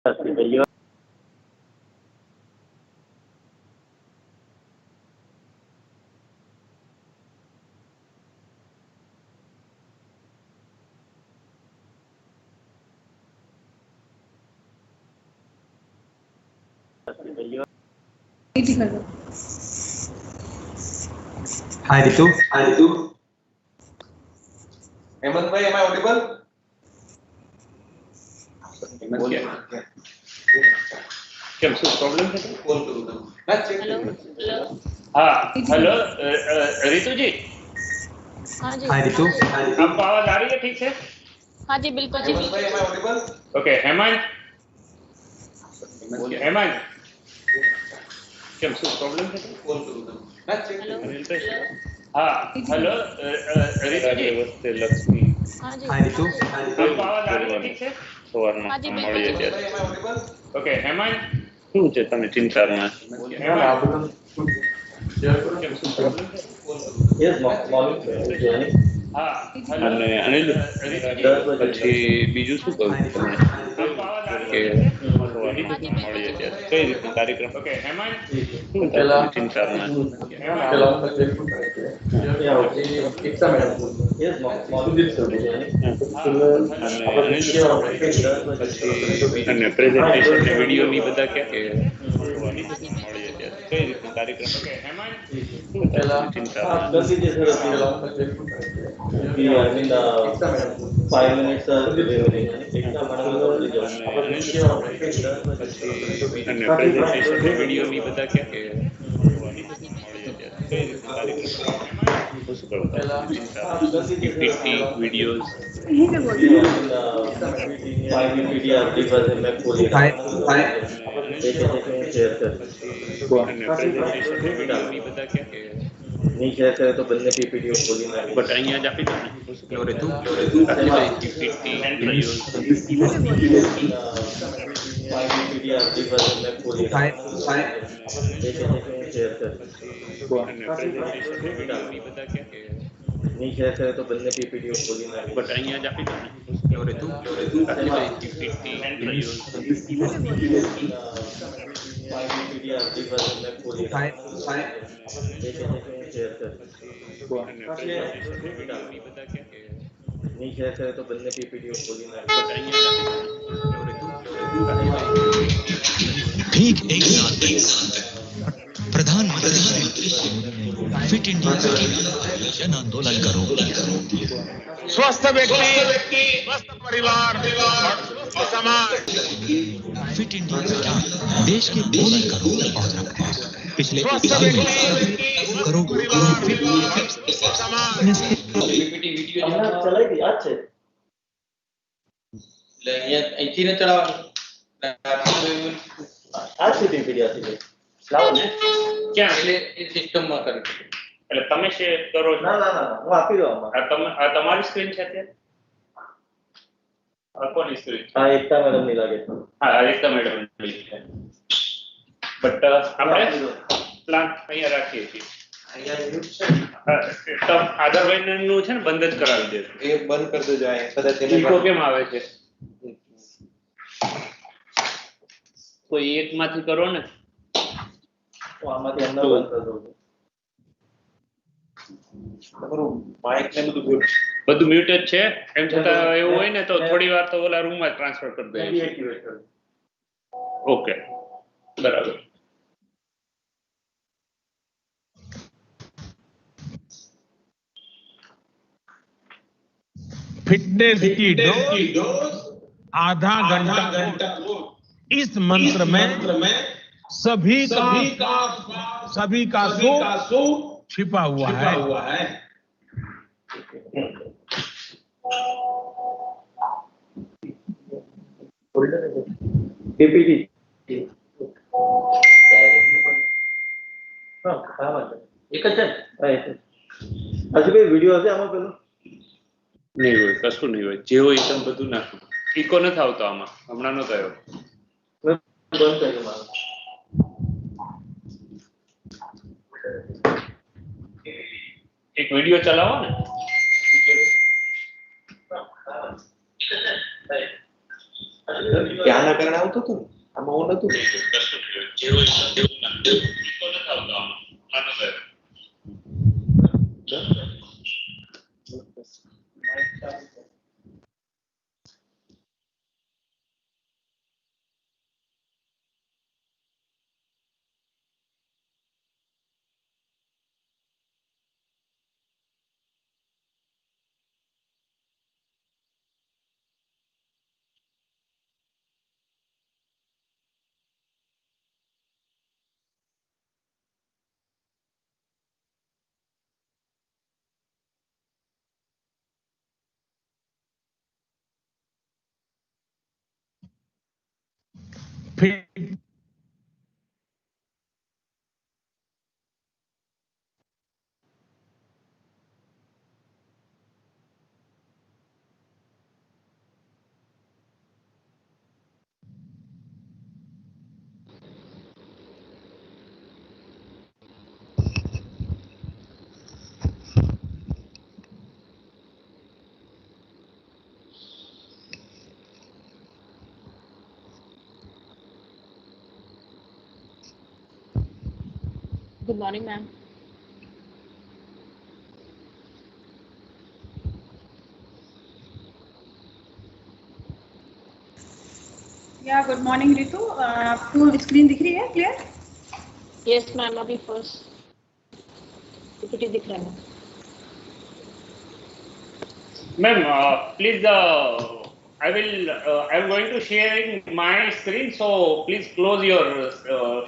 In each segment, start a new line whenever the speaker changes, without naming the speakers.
Hi Ritu.
Hemant भाई, am I audible?
क्या problem है?
कॉल करूँगा।
हेलो
हाँ हेलो रितु जी,
हाँ जी
Hi Ritu.
आपको आवाज आ रही है ठीक से?
हाँ जी बिल्कुल जी
हेमंत भाई, am I audible?
Okay Hemant, क्या प्रॉब्लम है?
कॉल करूँगा।
हेलो
हाँ हेलो रितु जी,
लक्ष्मी
हाँ जी
Hi Ritu.
आपको आवाज आ रही है ठीक से?
સવારમાં
हाँ जी
મળી
बिल्कुल
हेमंत
જાય
भाई, am I audible?
Okay Hemant,
શું છે તમે ચિંતામાં
हाँ हेलो
અને અનિલ
रितु जी,
પછી બીજું શું કહું તમને
आपको आवाज आ रही
કે
है ठीक से?
સવારમાં મળી જાય ત્યારે કઈ રીતનો કાર્યક્રમ
ओके हेमंत,
શું છે તમે ચિંતામાં અને અનિલ પછી અને પ્રેઝન્ટેશન ને વિડીયો ની બધા ક્યાં કે સવારમાં મળી જાય ત્યારે કઈ રીતનો કાર્યક્રમ
ओके हेमंत,
શું છે તમે ચિંતામાં
5 minutes remaining.
અને અનિલ પછી અને પ્રેઝન્ટેશન ને વિડીયો ની બધા ક્યાં કે સવારમાં મળી જાય ત્યારે કઈ રીતનો કાર્યક્રમ શું કરતા ચિંતામાં પીપીટી વિડીયોઝ
Hi.
અને પ્રેઝન્ટેશન ને વિડીયો ની બધા ક્યાં કે
नहीं शेयर करे तो बंदे पीपीटी खोली ना
બટ અહીંયા જ આપી દો ને શું
Hello Ritu.
PPT videos
Hi.
અને પ્રેઝન્ટેશન ને વિડીયો ની બધા ક્યાં કે
नहीं शेयर करे तो बंदे पीपीटी खोली ना
બટ અહીંયા જ આપી દો ને
Hello Ritu.
PPT videos
Hi.
અને પ્રેઝન્ટેશન ને વિડીયો ની બધા ક્યાં કે
नहीं शेयर करे तो बंदे पीपीटी खोली ना
બટ અહીંયા જ આપી દો ને
Hello Ritu.
ठीक एक साल प्रधानमंत्री श्री फिट इंडिया जन आंदोलन का रूप लिया।
स्वस्थ व्यक्ति स्वस्थ परिवार और स्वस्थ समाज।
फिट इंडिया का देश के कोने करोड़ और रखते हैं। पिछले एक साल में करोड़ फिट
समाज
हमણાં ચલાવી દી આજ છે
એટલે અહીંયા અહીંથી ને ચલાવવાનું
આજ છે પીપીટી આથી લાવો ને
ક્યાં
એટલે એ સિસ્ટમમાં કરે
એટલે તમે શેર કરો છો?
ના ના ના હું આપી દઉં આમાં
આ તમારી સ્ક્રીન છે અત્યારે? આ કોની સ્ક્રીન?
હા એકતા મેડમ ની લાગે
હા એકતા મેડમ છે, બટ આપણે પ્લાન અહીંયા રાખીએ છીએ. આધારભાઈ નું છે ને બંધ જ કરાવી દેજો.
એ બંધ કરી દેજો અહીંયા કદાચ એને
ઈકો કેમ આવે છે? કોઈ એક માંથી કરો ને.
હું આમાંથી હમણાં બંધ કરી દઉં છું
તમારું માઇક ને
બધું મ્યુટ જ છે, એમ છતાં એવું હોય ને તો થોડી વાર તો ઓલા રૂમમાં ટ્રાન્સફર કરી દઈએ.
ડીએક્ટિવેટ કરી
ઓકે બરાબર.
फिटनेस की डोज आधा घंटा इस मंत्र में सभी का सुख छिपा हुआ है।
પીપીટી હા હા વાંધો એક જ છે ને હા એક જ હજુ કોઈ વિડિયો હશે આમાં પેલું
નહીં હોય, કશું નહીં હોય, જે હોય એકદમ બધું નાખું. ઈકો નથી આવતો આમાં, હમણાં નતો આવ્યો.
બંધ કર્યું મારું
એક વિડિયો ચલાવો ને.
ત્યાં આગળ આવતું હતું ને આમાં હું નતું.
Fit
Good morning, ma'am.
या गुड मॉर्निंग रितु, आपको स्क्रीन दिख रही है क्लियर?
Yes, ma'am. अभी first PPT दिख रहा है.
Ma'am, please, I'm going to sharing my screen, so please close your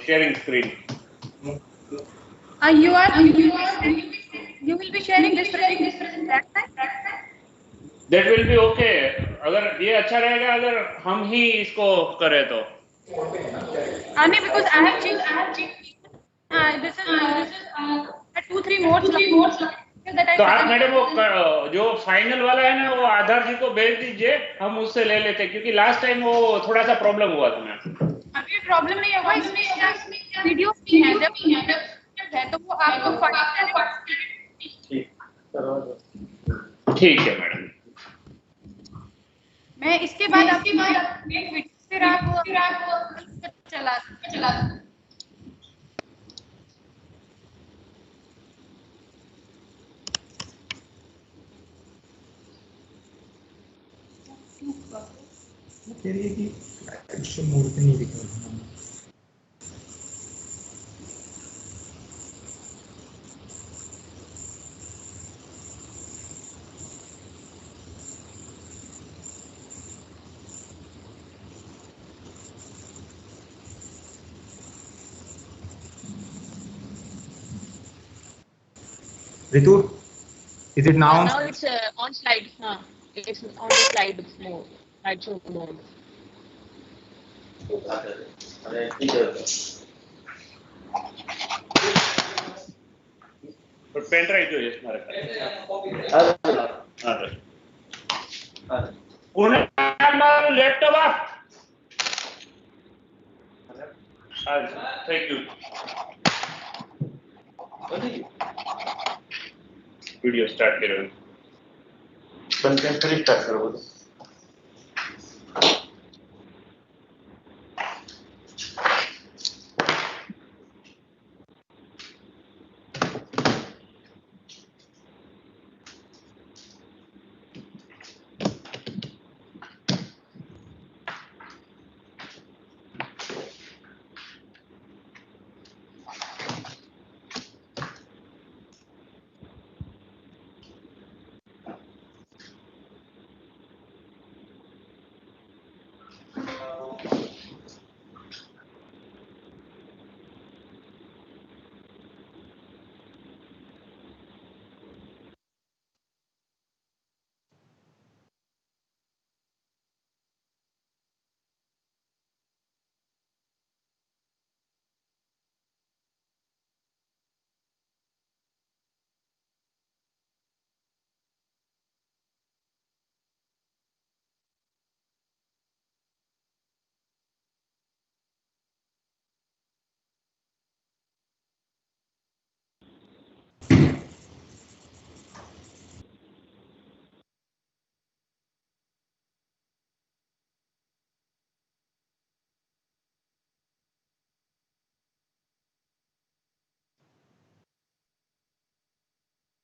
sharing screen.
You will be sharing this presentation that time?
That will be okay. अगर ये अच्छा रहेगा अगर हम ही इसको करें तो.
नहीं, because I have changed. This is 2-3 more slides that I
तो आप
present.
मैडम वो जो फाइनल वाला है ना वो आधार जी को भेज दीजिए, हम उससे ले लेते हैं क्योंकि लास्ट टाइम वो थोड़ा सा प्रॉब्लम हुआ था मैम.
अभी प्रॉब्लम नहीं होगा, इसमें वीडियो भी है, जब है तो वो आपको
ठीक है मैडम.
मैं इसके बाद फिर आप चला
Ritu, is it now?
Now it's on slide. It's on the slide mode. Slideshow mode.
Pen drive जो है हमारे पास laptop thank you. Video start करो.
बंद कर स्टार्ट करो.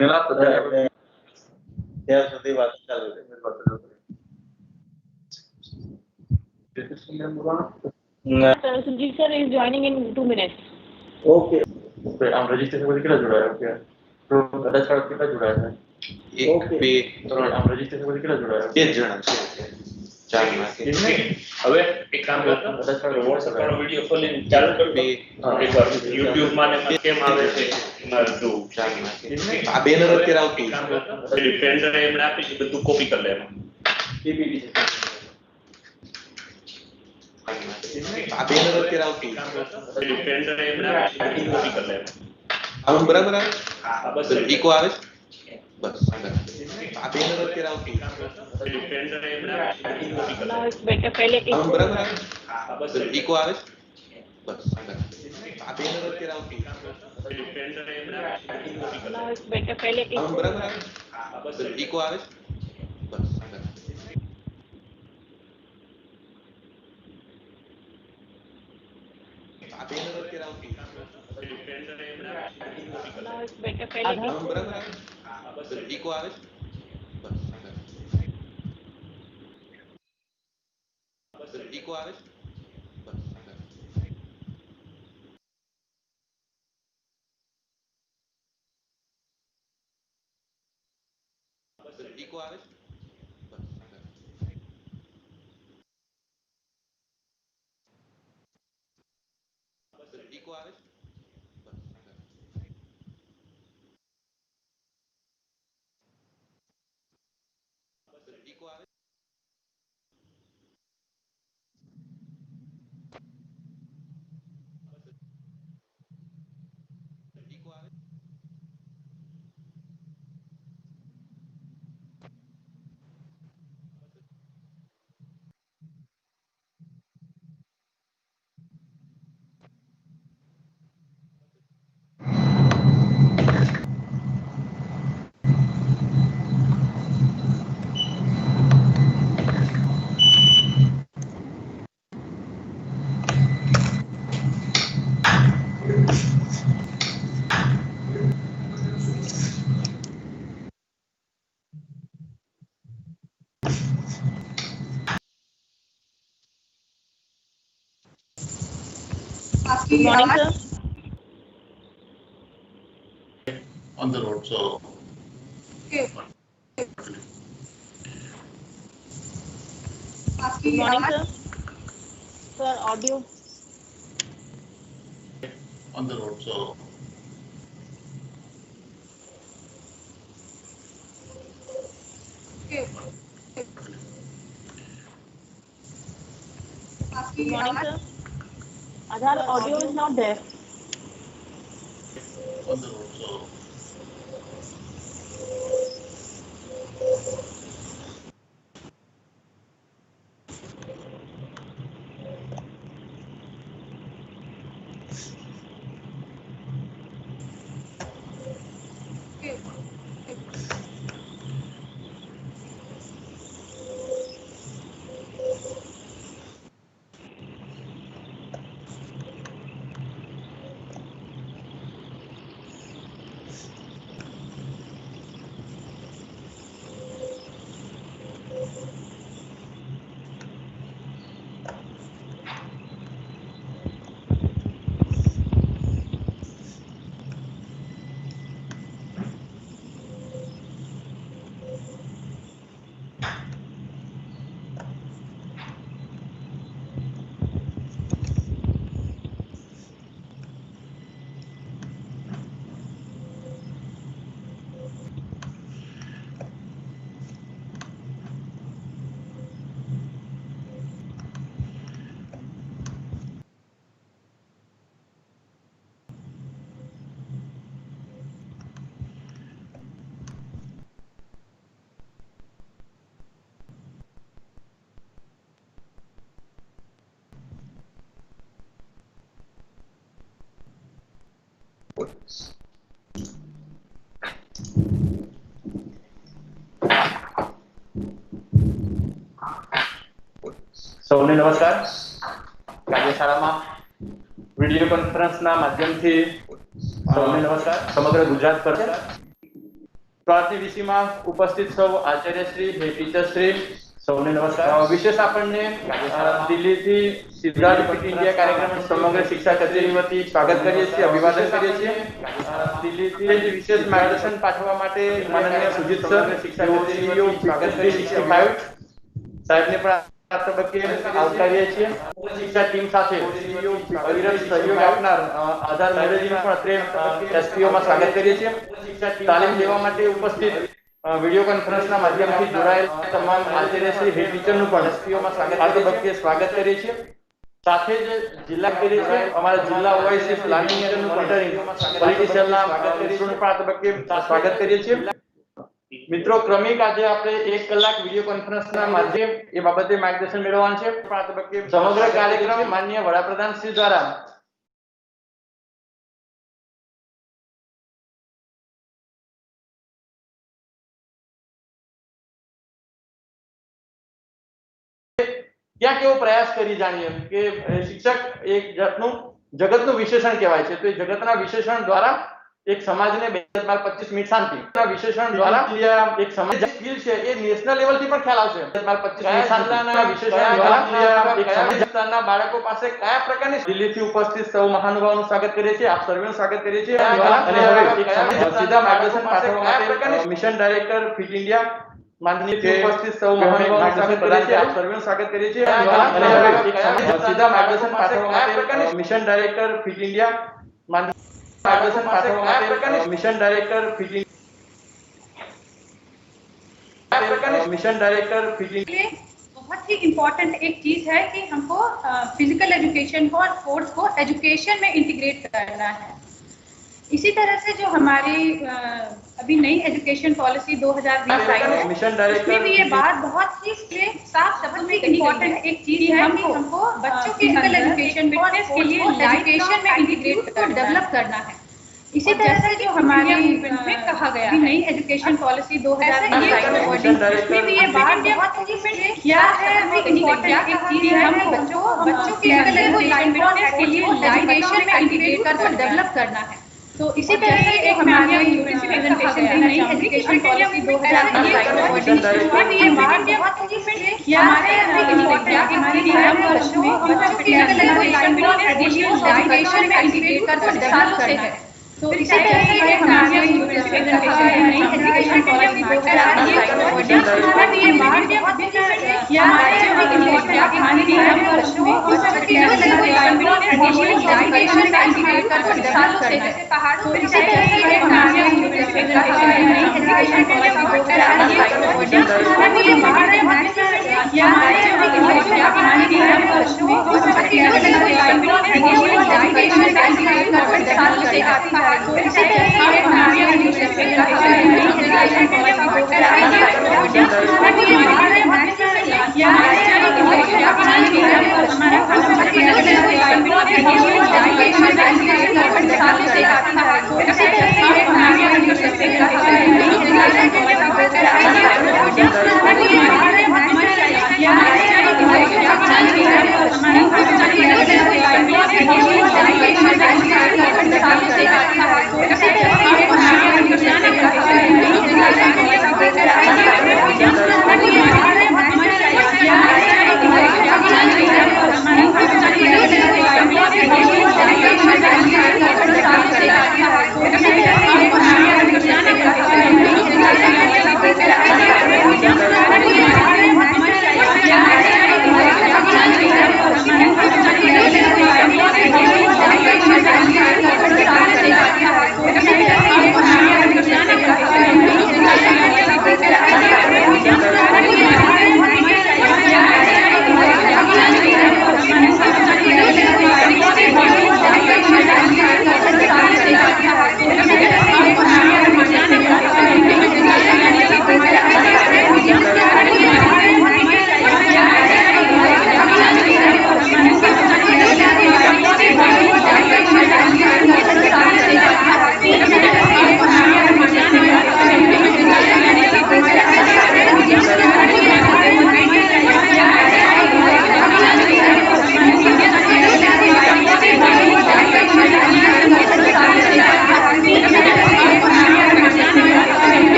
मेरा ત્યાં સુધી વાત ચાલુ રહે મેં બતાવ્યું
Sanjeev sir is joining in 2 minutes.
Okay આમ રજીસ્ટ્રેશન પછી કેટલા જોડાયા છે તો કદાચ કેટલા જોડાયા છે
1 2 3
આમ રજીસ્ટ્રેશન પછી કેટલા જોડાયા
2 જણા છે 4 નાખે
હવે એક કામ કરતો WhatsApp વાળો વિડિયો ખોલીને ચાલુ કર બે એકવાર YouTube માં ને કેમ આવે છે એમાં જો
4 નાખે આ બેનર અત્યારે આવતું
કામ કરતો પેન ડ્રાઈવ એમને આપી છે બધું કોપી કરી લે એમાં
પીપીટી છે
આ બેનર અત્યારે આવતું
કામ કરતો પેન ડ્રાઈવ એમને આપી છે બધું કોપી કરી લે એમાં
આવું બરાબર આવે
આ બસ
ઈકો આવે બસ આ બેનર અત્યારે આવતું
કામ કરતો પેન ડ્રાઈવ એમને આપી છે બધું કોપી કરી લે
Now it's better. पहले एक
આવું બરાબર આવે
આ બસ
ઈકો આવે બસ આ બેનર અત્યારે આવતું
પેન ડ્રાઈવ એમને આપી છે બધું કોપી કરી લે
now it's better. पहले एक
આવું બરાબર આવે
આ બસ
ઈકો આવે બસ આ બેનર અત્યારે આવતું
પેન ડ્રાઈવ એમને આપી છે બધું કોપી કરી લે
now it's better. पहले एक
આવું બરાબર આવે
આ બસ
ઈકો આવે બસ ઈકો આવે બસ ઈકો આવે ઈકો આવે ઈકો આવે ઈકો આવે
good morning, sir.
On the road, so
Good morning, sir. Sir, audio.
on the road, so
Good morning, sir. Aadhaar audio is not there.
on the road, so
સૌને નમસ્કાર. કાર્યશાળામાં video કોન્ફરન્સના માધ્યમથી સૌને નમસ્કાર. સમગ્ર ગુજરાત પર પ્રાર્થી વિષયમાં ઉપસ્થિત સૌ આચાર્યશ્રી, ટીચરશ્રી, સૌને નમસ્કાર. વિશેષ આપણને દિલ્હીથી સિદ્ધાર્થ ફિટ ઇન્ડિયા કાર્યક્રમ સમગ્ર શિક્ષા કચેરી વતી સ્વાગત કરીએ છીએ, અભિવાદન કરીએ છીએ. દિલ્હીથી વિશેષ માર્ગદર્શન પાઠવવા માટે માનનીય સુજીત સર, શિક્ષા કચેરીઓ સ્વાગત કરીએ છીએ. સાહેબને પણ આ તબક્કે આવકારીએ છીએ. શિક્ષા ટીમ સાથે અવિરત સહયોગ આપનાર આધાર મેનેજમેન્ટ પણ અત્રે એસપીઓમાં સ્વાગત કરીએ છીએ. તાલીમ લેવા માટે ઉપસ્થિત વિડીયો કોન્ફરન્સના માધ્યમથી જોડાયેલ તમામ આચાર્યશ્રી, હેડ ટીચરનું પણ એસપીઓમાં આ તબક્કે સ્વાગત કરીએ છીએ. સાથે જ જિલ્લા કરીએ છીએ અમારા જિલ્લા ઓવાઇસી પ્લાનિંગ એન્ડ મોનિટરિંગ પોલિટિશિયનના પણ આ તબક્કે સ્વાગત કરીએ છીએ. મિત્રો, ક્રમિક આજે આપણે 1 કલાક વિડીયો કોન્ફરન્સના માધ્યમ એ બાબતે માર્ગદર્શન મેળવવાનું છે. આ તબક્કે સમગ્ર કાર્યક્રમ માનનીય વડાપ્રધાન શ્રી દ્વારા ક્યાં કેવો પ્રયાસ કરી જાણીએ કે શિક્ષક એક જાતનું જગતનું વિશેષણ કહેવાય છે. તો એ જગતના વિશેષણ દ્વારા એક સમાજને 2025 મિનિટ શાંતિ વિશેષણ દ્વારા એક સમાજ સ્કિલ છે એ નેશનલ લેવલ થી પણ ખ્યાલ આવશે. 2025 મિનિટ શાંતિના વિશેષણ દ્વારા એક સમાજના બાળકો પાસે કયા પ્રકારની દિલ્હીથી ઉપસ્થિત સૌ મહાનુભાવોનું સ્વાગત કરીએ છીએ. આપ સર્વેનું સ્વાગત કરીએ છીએ. અને હવે એક સીધા માર્ગદર્શન પાઠવવા માટે મિશન ડાયરેક્ટર ફિટ ઇન્ડિયા માનનીય ઉપસ્થિત સૌ મહાનુભાવોનું સ્વાગત કરીએ છીએ. આપ સર્વેનું સ્વાગત કરીએ છીએ. અને હવે એક સીધા માર્ગદર્શન પાઠવવા માટે મિશન ડાયરેક્ટર ફિટ ઇન્ડિયા मार्गदर्शन पाठववा માટે મિશન ડાયરેક્ટર ફિટ
ये बहुत ही इम्पोर्टेंट एक चीज है कि हमको फिजिकल एजुकेशन को और स्पोर्ट्स को एजुकेशन में इंटीग्रेट करना है. इसी तरह से जो हमारी अभी नई एजुकेशन पॉलिसी 2020 आई है, उसमें भी ये बात बहुत ही साफ शब्द में इम्पोर्टेंट एक चीज है कि हमको बच्चों के फिजिकल एजुकेशन फिटनेस के लिए एजुकेशन में इंटीग्रेट कर डेवलप करना है. इसी तरह से जो हमारे में कहा गया है नई एजुकेशन पॉलिसी 2020 आई है, उसमें भी ये बात बहुत ही क्या है हमें इम्पोर्टेंट एक चीज है हम बच्चों के फिजिकल एजुकेशन फिटनेस के लिए एजुकेशन में इंटीग्रेट कर डेवलप करना है. तो इसी तरह से एक हमारे प्रेजेंटेशन है नई एजुकेशन पॉलिसी 2020 आई है, उसमें भी ये बात बहुत ही क्या है हमें इम्पोर्टेंट एक चीज है हम बच्चों के फिजिकल एजुकेशन फिटनेस के लिए एजुकेशन में इंटीग्रेट कर डेवलप करना है. तो इसी तरह से एक हमारे प्रेजेंटेशन है नई एजुकेशन पॉलिसी 2020 आई है, उसमें भी ये बात बहुत ही क्या है हमें इम्पोर्टेंट एक चीज है हम बच्चों के फिजिकल एजुकेशन फिटनेस के लिए एजुकेशन में इंटीग्रेट कर डेवलप करना है. तो इसी तरह से एक हमारे प्रेजेंटेशन है नई एजुकेशन पॉलिसी 2020 आई है, उसमें भी ये बात बहुत ही क्या है हमें इम्पोर्टेंट एक चीज है हम बच्चों के फिजिकल एजुकेशन फिटनेस के लिए एजुकेशन में इंटीग्रेट कर डेवलप करना है. तो इसी तरह से एक हमारे प्रेजेंटेशन है नई एजुकेशन पॉलिसी 2020 आई है, उसमें भी ये बात बहुत ही क्या है हमें इम्पोर्टेंट एक चीज है हम हमारा फिजिकल एजुकेशन फिटनेस के लिए एजुकेशन में इंटीग्रेट कर डेवलप करना है. तो इसी तरह से एक हमारे प्रेजेंटेशन है नई एजुकेशन पॉलिसी 2020 आई है, उसमें भी ये बात बहुत ही क्या है हमें इम्पोर्टेंट एक चीज है हम हमारा फिजिकल एजुकेशन फिटनेस के लिए एजुकेशन में इंटीग्रेट कर डेवलप करना है. तो इसी तरह से एक हमारे प्रेजेंटेशन है नई एजुकेशन पॉलिसी 2020 आई है, उसमें भी ये बात बहुत ही क्या है हमें इम्पोर्टेंट एक चीज है हम हमारा फिजिकल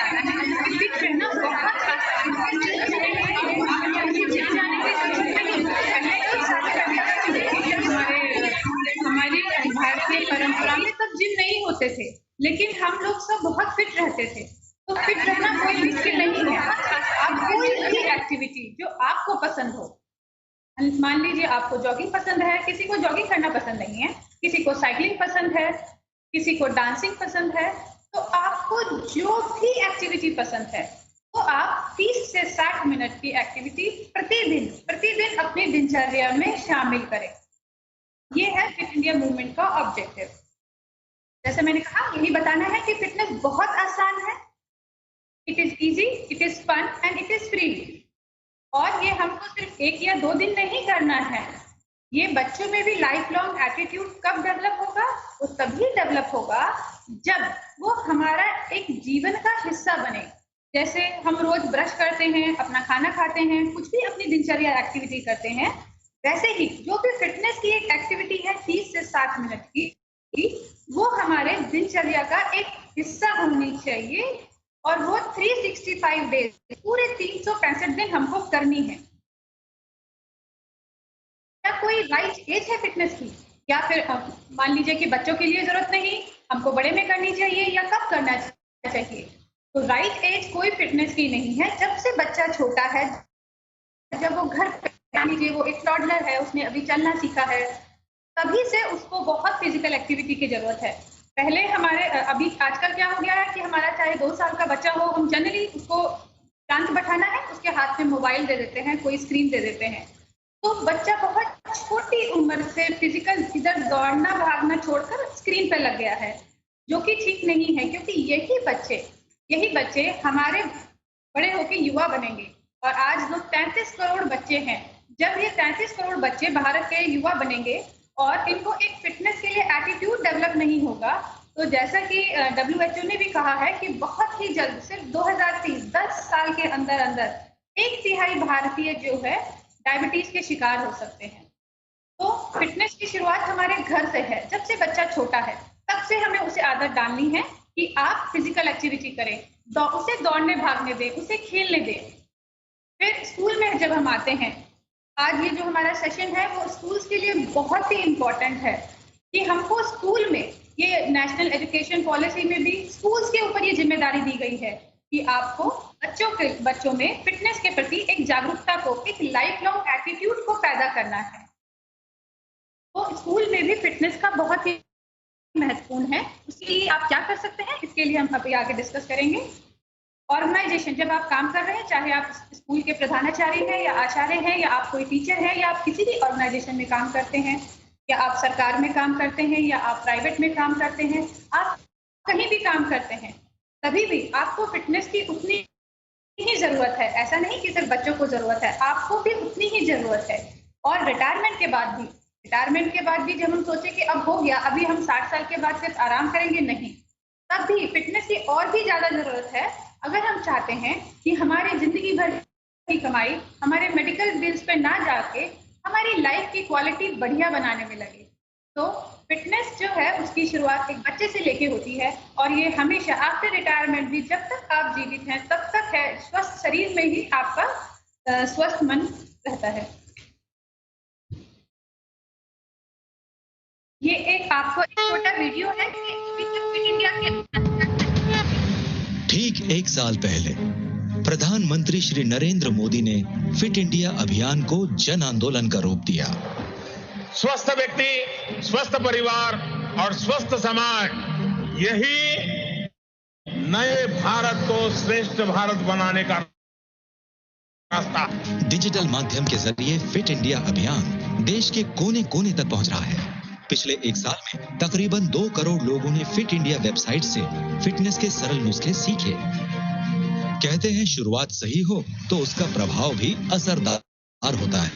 फिट रहना बहुत आसान है। हमारी भारतीय परंपरा में तब जिम नहीं होते थे, लेकिन हम लोग सब बहुत फिट रहते थे। तो फिट रहना कोई मुश्किल नहीं है। आप कोई भी एक्टिविटी जो आपको पसंद हो, मान लीजिए आपको जॉगिंग पसंद है, किसी को जॉगिंग करना पसंद नहीं है, किसी को साइकिलिंग पसंद है, किसी को डांसिंग पसंद है, तो आपको जो भी एक्टिविटी पसंद है तो आप 30 से 60 मिनट की एक्टिविटी प्रतिदिन अपनी दिनचर्या में शामिल करें। ये है फिट इंडिया मूवमेंट का ऑब्जेक्टिव। जैसे मैंने कहा, यही बताना है कि फिटनेस बहुत आसान है, it is easy, it is fun and it is free. और ये हमको सिर्फ 1 या 2 दिन नहीं करना है, ये बच्चों में भी लाइफ लॉन्ग एटीट्यूड कब डेवलप होगा? वो तभी डेवलप होगा जब वो हमारा एक जीवन का हिस्सा बने। जैसे हम रोज ब्रश करते हैं, अपना खाना खाते हैं, कुछ भी अपनी दिनचर्या एक्टिविटी करते हैं, वैसे ही जो भी फिटनेस की एक एक्टिविटी है 30 से 60 मिनट की, वो हमारे दिनचर्या का एक हिस्सा होनी चाहिए और वो 365 डेज, पूरे 365 दिन हमको करनी है। क्या कोई राइट एज है फिटनेस की? या फिर मान लीजिए कि बच्चों के लिए जरूरत नहीं, हमको बड़े में करनी चाहिए, या कब करना चाहिए? तो राइट एज कोई फिटनेस की नहीं है। जब से बच्चा छोटा है, जब वो घर पे, मान लीजिए वो एक टॉडलर है, उसने अभी चलना सीखा है, तभी से उसको बहुत फिजिकल एक्टिविटी की जरूरत है। पहले हमारे अभी आजकल क्या हो गया है कि हमारा चाहे 2 साल का बच्चा हो, हम जनरली उसको शांत बैठाना है, उसके हाथ में मोबाइल दे देते हैं, कोई स्क्रीन दे देते हैं। तो बच्चा बहुत छोटी उम्र से फिजिकल इधर दौड़ना भागना छोड़कर स्क्रीन पर लग गया है, जो कि ठीक नहीं है, क्योंकि यही बच्चे हमारे बड़े होकर युवा बनेंगे। और आज जो 33 करोड़ बच्चे हैं, जब ये 33 करोड़ बच्चे भारत के युवा बनेंगे और इनको एक फिटनेस के लिए एटीट्यूड डेवलप नहीं होगा, तो जैसा कि WHO ने भी कहा है कि बहुत ही जल्द, सिर्फ 2030, 10 साल के अंदर 1/3 भारतीय जो है डायबिटीज के शिकार हो सकते हैं। तो फिटनेस की शुरुआत हमारे घर से है। जब से बच्चा छोटा है, तब से हमें उसे आदत डालनी है कि आप फिजिकल एक्टिविटी करें, उसे दौड़ने भागने दें, उसे खेलने दें। फिर स्कूल में जब हम आते हैं, आज ये जो हमारा सेशन है वो स्कूल्स के लिए बहुत ही इम्पोर्टेंट है कि हमको स्कूल में, ये नेशनल एजुकेशन पॉलिसी में भी स्कूल्स के ऊपर ये जिम्मेदारी दी गई है कि आपको बच्चों में फिटनेस के प्रति एक जागरूकता को, एक लाइफ लॉन्ग एटीट्यूड को पैदा करना है। तो स्कूल में भी फिटनेस का बहुत ही महत्वपूर्ण है। उसके लिए आप क्या कर सकते हैं, इसके लिए हम अभी आगे डिस्कस करेंगे। ऑर्गेनाइजेशन, जब आप काम कर रहे हैं, चाहे आप स्कूल के प्रधानाचार्य हैं या आचार्य हैं, या आप कोई टीचर हैं, या आप किसी भी ऑर्गेनाइजेशन में काम करते हैं, या आप सरकार में काम करते हैं, या आप प्राइवेट में काम करते हैं, आप कहीं भी काम करते हैं, तभी भी आपको फिटनेस की उतनी ही जरूरत है। ऐसा नहीं कि सिर्फ बच्चों को जरूरत है, आपको भी उतनी ही जरूरत है। और रिटायरमेंट के बाद भी जब हम सोचे कि अब हो गया, अभी हम 60 साल के बाद सिर्फ आराम करेंगे, नहीं, तब भी फिटनेस की और भी ज्यादा जरूरत है। अगर हम चाहते हैं कि हमारी जिंदगी भर की कमाई हमारे मेडिकल बिल्स पे ना जाके हमारी लाइफ की क्वालिटी बढ़िया बनाने में लगे, तो फिटनेस जो है उसकी शुरुआत एक बच्चे से लेके होती है। और ये हमेशा आफ्टर रिटायरमेंट भी, जब तक आप जीवित हैं तब तक है। स्वस्थ शरीर में ही आपका स्वस्थ मन रहता है। ये एक आपको एक छोटा वीडियो है कि फिट इंडिया के
ठीक 1 साल पहले प्रधानमंत्री श्री नरेंद्र मोदी ने फिट इंडिया अभियान को जन आंदोलन का रूप दिया।
स्वस्थ व्यक्ति, स्वस्थ परिवार और स्वस्थ समाज, यही नए भारत को श्रेष्ठ भारत बनाने का रास्ता।
डिजिटल माध्यम के जरिए फिट इंडिया अभियान देश के कोने कोने तक पहुंच रहा है। पिछले 1 साल में तकरीबन 2 करोड़ लोगों ने फिट इंडिया वेबसाइट से फिटनेस के सरल नुस्खे सीखे। कहते हैं शुरुआत सही हो तो उसका प्रभाव भी असरदार होता है।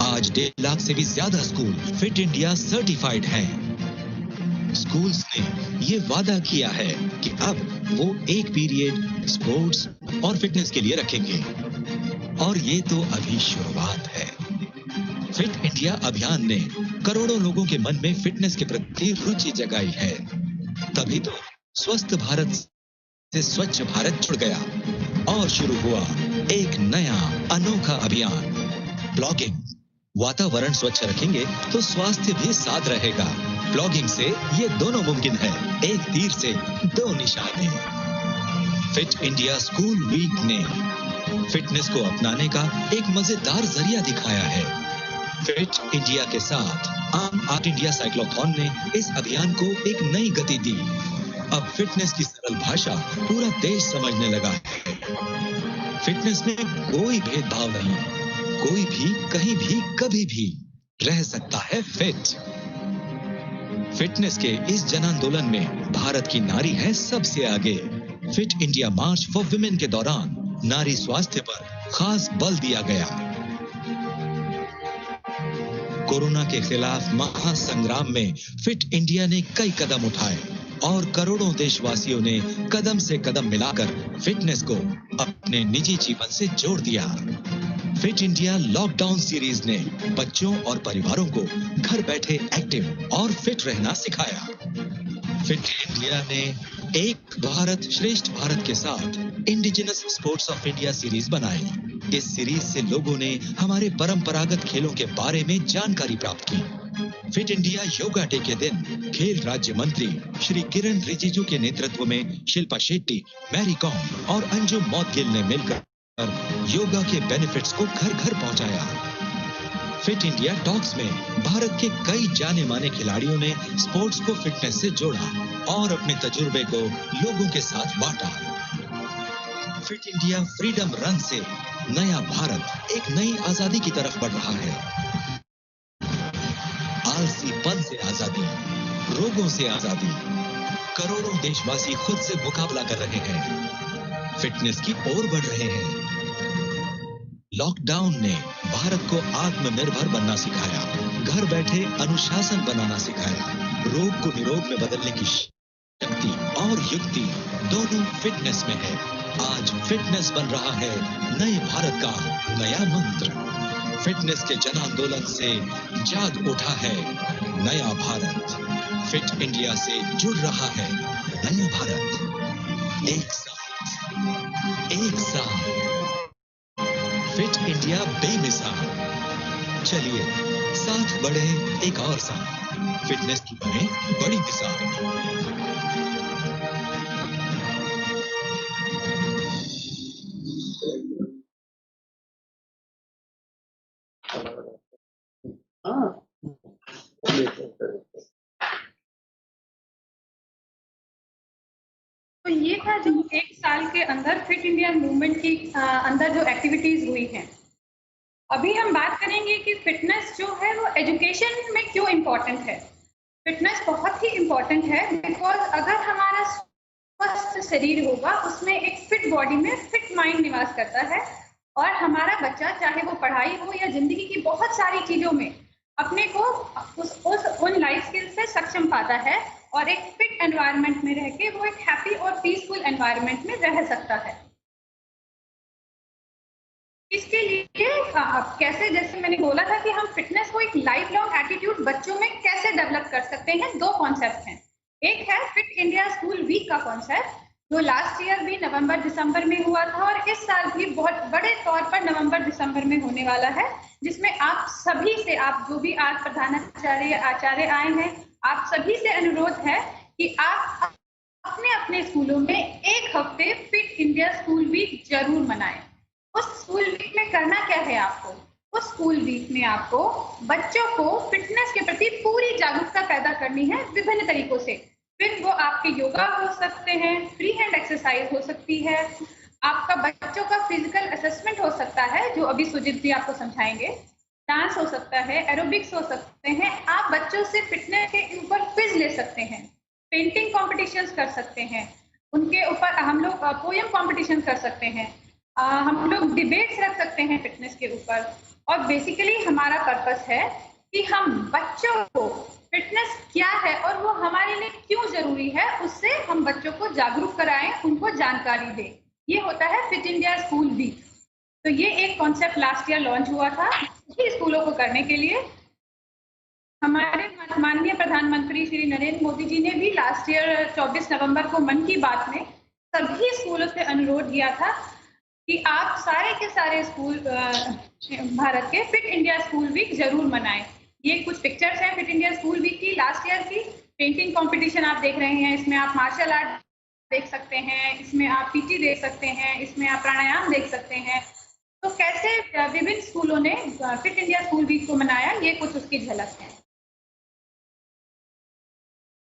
आज 1.5 लाख से भी ज्यादा स्कूल फिट इंडिया सर्टिफाइड हैं। स्कूल्स ने ये वादा किया है कि अब वो एक पीरियड स्पोर्ट्स और फिटनेस के लिए रखेंगे। और ये तो अभी शुरुआत है। फिट इंडिया अभियान ने करोड़ों लोगों के मन में फिटनेस के प्रति रुचि जगाई है। तभी तो स्वस्थ भारत से स्वच्छ भारत जुड़ गया और शुरू हुआ एक नया अनोखा अभियान प्लॉगिंग। वातावरण स्वच्छ रखेंगे तो स्वास्थ्य भी साथ रहेगा। प्लॉगिंग से ये दोनों मुमकिन है, एक तीर से दो निशाने। फिट इंडिया स्कूल वीक ने फिटनेस को अपनाने का एक मजेदार जरिया दिखाया है। फिट इंडिया के साथ आर्ट इंडिया साइक्लोथॉन ने इस अभियान को एक नई गति दी। अब फिटनेस की सरल भाषा पूरा देश समझने लगा है। फिटनेस में कोई भेदभाव नहीं, कोई भी कहीं भी कभी भी रह सकता है फिट। फिटनेस के इस जन आंदोलन में भारत की नारी है सबसे आगे। Fit India March for women के दौरान नारी स्वास्थ्य पर खास बल दिया गया। कोरोना के खिलाफ महासंग्राम में फिट इंडिया ने कई कदम उठाए और करोड़ों देशवासियों ने कदम से कदम मिलाकर फिटनेस को अपने निजी जीवन से जोड़ दिया। फिट इंडिया लॉकडाउन सीरीज ने बच्चों और परिवारों को घर बैठे एक्टिव और फिट रहना सिखाया। फिट इंडिया ने एक भारत श्रेष्ठ भारत के साथ indigenous sports of India series बनाई। इस सीरीज से लोगों ने हमारे परंपरागत खेलों के बारे में जानकारी प्राप्त की। फिट इंडिया योगा डे के दिन खेल राज्य मंत्री श्री किरण रिजिजू के नेतृत्व में शिल्पा शेट्टी, मैरी कॉम और अंजुम मौदगिल ने मिलकर योगा के बेनिफिट्स को घर घर पहुंचाया। फिट इंडिया टॉक्स में भारत के कई जाने माने खिलाड़ियों ने स्पोर्ट्स को फिटनेस से जोड़ा और अपने तजुर्बे को लोगों के साथ बांटा। फिट इंडिया फ्रीडम रन से नया भारत एक नई आजादी की तरफ बढ़ रहा है। आलसीपन से आजादी, रोगों से आजादी, करोड़ों देशवासी खुद से मुकाबला कर रहे हैं, फिटनेस की ओर बढ़ रहे हैं। लॉकडाउन ने भारत को आत्मनिर्भर बनना सिखाया, घर बैठे अनुशासन बनाना सिखाया। रोग को निरोग में बदलने की शक्ति और युक्ति दोनों फिटनेस में है। आज फिटनेस बन रहा है नए भारत का नया मंत्र। फिटनेस के जन आंदोलन से जाग उठा है नया भारत। फिट इंडिया से जुड़ रहा है नया भारत। एक साथ फिट इंडिया बेमिसाल। चलिए साथ बढ़े एक और साथ, फिटनेस की बने बड़ी मिसाल।
तो ये था जो एक साल के अंदर फिट इंडिया मूवमेंट की अंदर जो एक्टिविटीज हुई हैं। अभी हम बात करेंगे कि फिटनेस जो है वो एजुकेशन में क्यों इम्पोर्टेंट है। फिटनेस बहुत ही इम्पोर्टेंट है बिकॉज अगर हमारा स्वस्थ शरीर होगा उसमें एक फिट बॉडी में फिट माइंड निवास करता है और हमारा बच्चा चाहे वो पढ़ाई हो या जिंदगी की बहुत सारी चीजों में अपने को उन लाइफ स्किल से सक्षम पाता है और एक फिट एनवायरनमेंट में रह के वो एक हैप्पी और पीसफुल एनवायरनमेंट में रह सकता है। इसके लिए कैसे, जैसे मैंने बोला था कि हम फिटनेस को एक लाइफ लॉन्ग एटीट्यूड बच्चों में कैसे डेवलप कर सकते हैं, दो कॉन्सेप्ट हैं। एक है फिट इंडिया स्कूल वीक का कॉन्सेप्ट जो लास्ट ईयर भी नवंबर दिसंबर में हुआ था और इस साल भी बहुत बड़े तौर पर नवंबर दिसंबर में होने वाला है, जिसमें आप सभी से, आप जो भी आज प्रधानाचार्य आचार्य आए हैं, आप सभी से अनुरोध है कि आप अपने अपने स्कूलों में एक हफ्ते फिट इंडिया स्कूल वीक जरूर मनाएं। उस स्कूल वीक में करना क्या है आपको? उस स्कूल वीक में आपको बच्चों को फिटनेस के प्रति पूरी जागरूकता पैदा करनी है विभिन्न तरीकों से। फिर वो आपके योगा हो सकते हैं, फ्री हैंड एक्सरसाइज हो सकती है, आपका बच्चों का फिजिकल असेसमेंट हो सकता है जो अभी सुजीत जी आपको समझाएंगे, डांस हो सकता है, एरोबिक्स हो सकते हैं। आप बच्चों से फिटनेस के ऊपर क्विज ले सकते हैं, पेंटिंग कॉम्पिटिशन्स कर सकते हैं, उनके ऊपर हम लोग पोएम कॉम्पिटिशन कर सकते हैं, हम लोग डिबेट्स रख सकते हैं फिटनेस के ऊपर। और बेसिकली हमारा पर्पस है कि हम बच्चों को फिटनेस क्या है और वो हमारे लिए क्यों जरूरी है उससे हम बच्चों को जागरूक कराएं, उनको जानकारी दें। ये होता है फिट इंडिया स्कूल वीक। तो ये एक कॉन्सेप्ट लास्ट ईयर लॉन्च हुआ था स्कूलों को करने के लिए। हमारे माननीय प्रधानमंत्री श्री नरेंद्र मोदी जी ने भी लास्ट ईयर 24 नवंबर को मन की बात में सभी स्कूलों से अनुरोध किया था कि आप सारे के सारे स्कूल भारत के फिट इंडिया स्कूल वीक जरूर मनाएं। ये कुछ पिक्चर्स हैं फिट इंडिया स्कूल वीक की लास्ट ईयर की। पेंटिंग कंपटीशन आप देख रहे हैं, इसमें आप मार्शल आर्ट देख सकते हैं, इसमें आप पीटी देख सकते हैं, इसमें आप प्राणायाम देख सकते हैं। तो कैसे विभिन्न स्कूलों ने फिट इंडिया स्कूल वीक को मनाया, ये कुछ उसकी झलक है।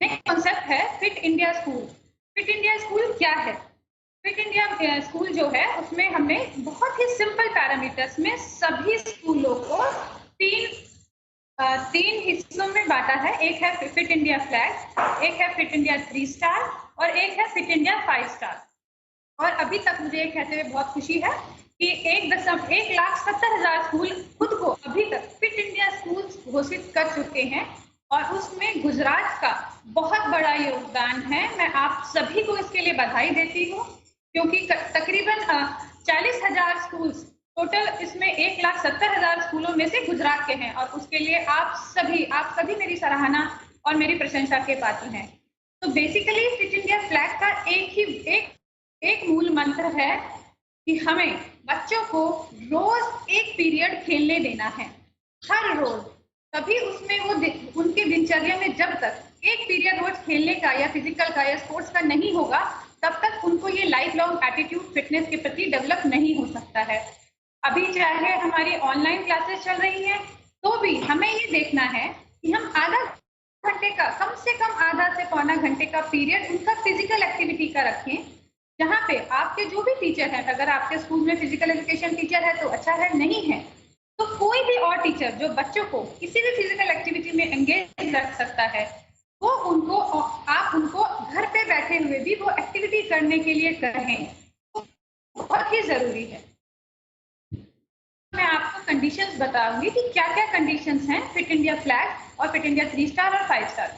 नेक्स्ट कॉन्सेप्ट है fit India school. Fit India school क्या है? फिट इंडिया स्कूल जो है उसमें हमने बहुत ही सिंपल पैरामीटर्स में सभी स्कूलों को तीन हिस्सों में बांटा है। एक है फिट इंडिया फ्लैग, एक है फिट इंडिया 3 स्टार और एक है फिट इंडिया 5 स्टार। और अभी तक मुझे ये कहते हुए बहुत खुशी है कि 1,70,000 स्कूल खुद को अभी तक फिट इंडिया स्कूल घोषित कर चुके हैं और उसमें गुजरात का बहुत बड़ा योगदान है। मैं आप सभी को इसके लिए बधाई देती हूँ, क्योंकि तकरीबन 40,000 स्कूल टोटल इसमें 1,70,000 स्कूलों में से गुजरात के हैं और उसके लिए आप सभी मेरी सराहना और मेरी प्रशंसा के पात्र हैं। तो बेसिकली फिट इंडिया फ्लैग का एक मूल मंत्र है कि हमें बच्चों को रोज एक पीरियड खेलने देना है, हर रोज। तभी उसमें वो उनके दिनचर्या में जब तक एक पीरियड रोज खेलने का या फिजिकल का या स्पोर्ट्स का नहीं होगा, तब तक उनको ये लाइफ लॉन्ग एटीट्यूड फिटनेस के प्रति डेवलप नहीं हो सकता है। अभी चाहे हमारी ऑनलाइन क्लासेस चल रही हैं, तो भी हमें ये देखना है कि हम आधा घंटे का, कम से कम आधा से पौना घंटे का पीरियड उनका फिजिकल एक्टिविटी का रखें, जहाँ पे आपके जो भी टीचर हैं, अगर आपके स्कूल में फिजिकल एजुकेशन टीचर है तो अच्छा है, नहीं है तो कोई भी और टीचर जो बच्चों को किसी भी फिजिकल एक्टिविटी में एंगेज रख सकता है, वो आप उनको घर पे बैठे हुए भी वो एक्टिविटी करने के लिए कहें, तो बहुत ही जरूरी है। मैं आपको कंडीशंस बताऊंगी कि क्या क्या कंडीशंस हैं फिट इंडिया फ्लैग और फिट इंडिया 3 स्टार और 5 स्टार।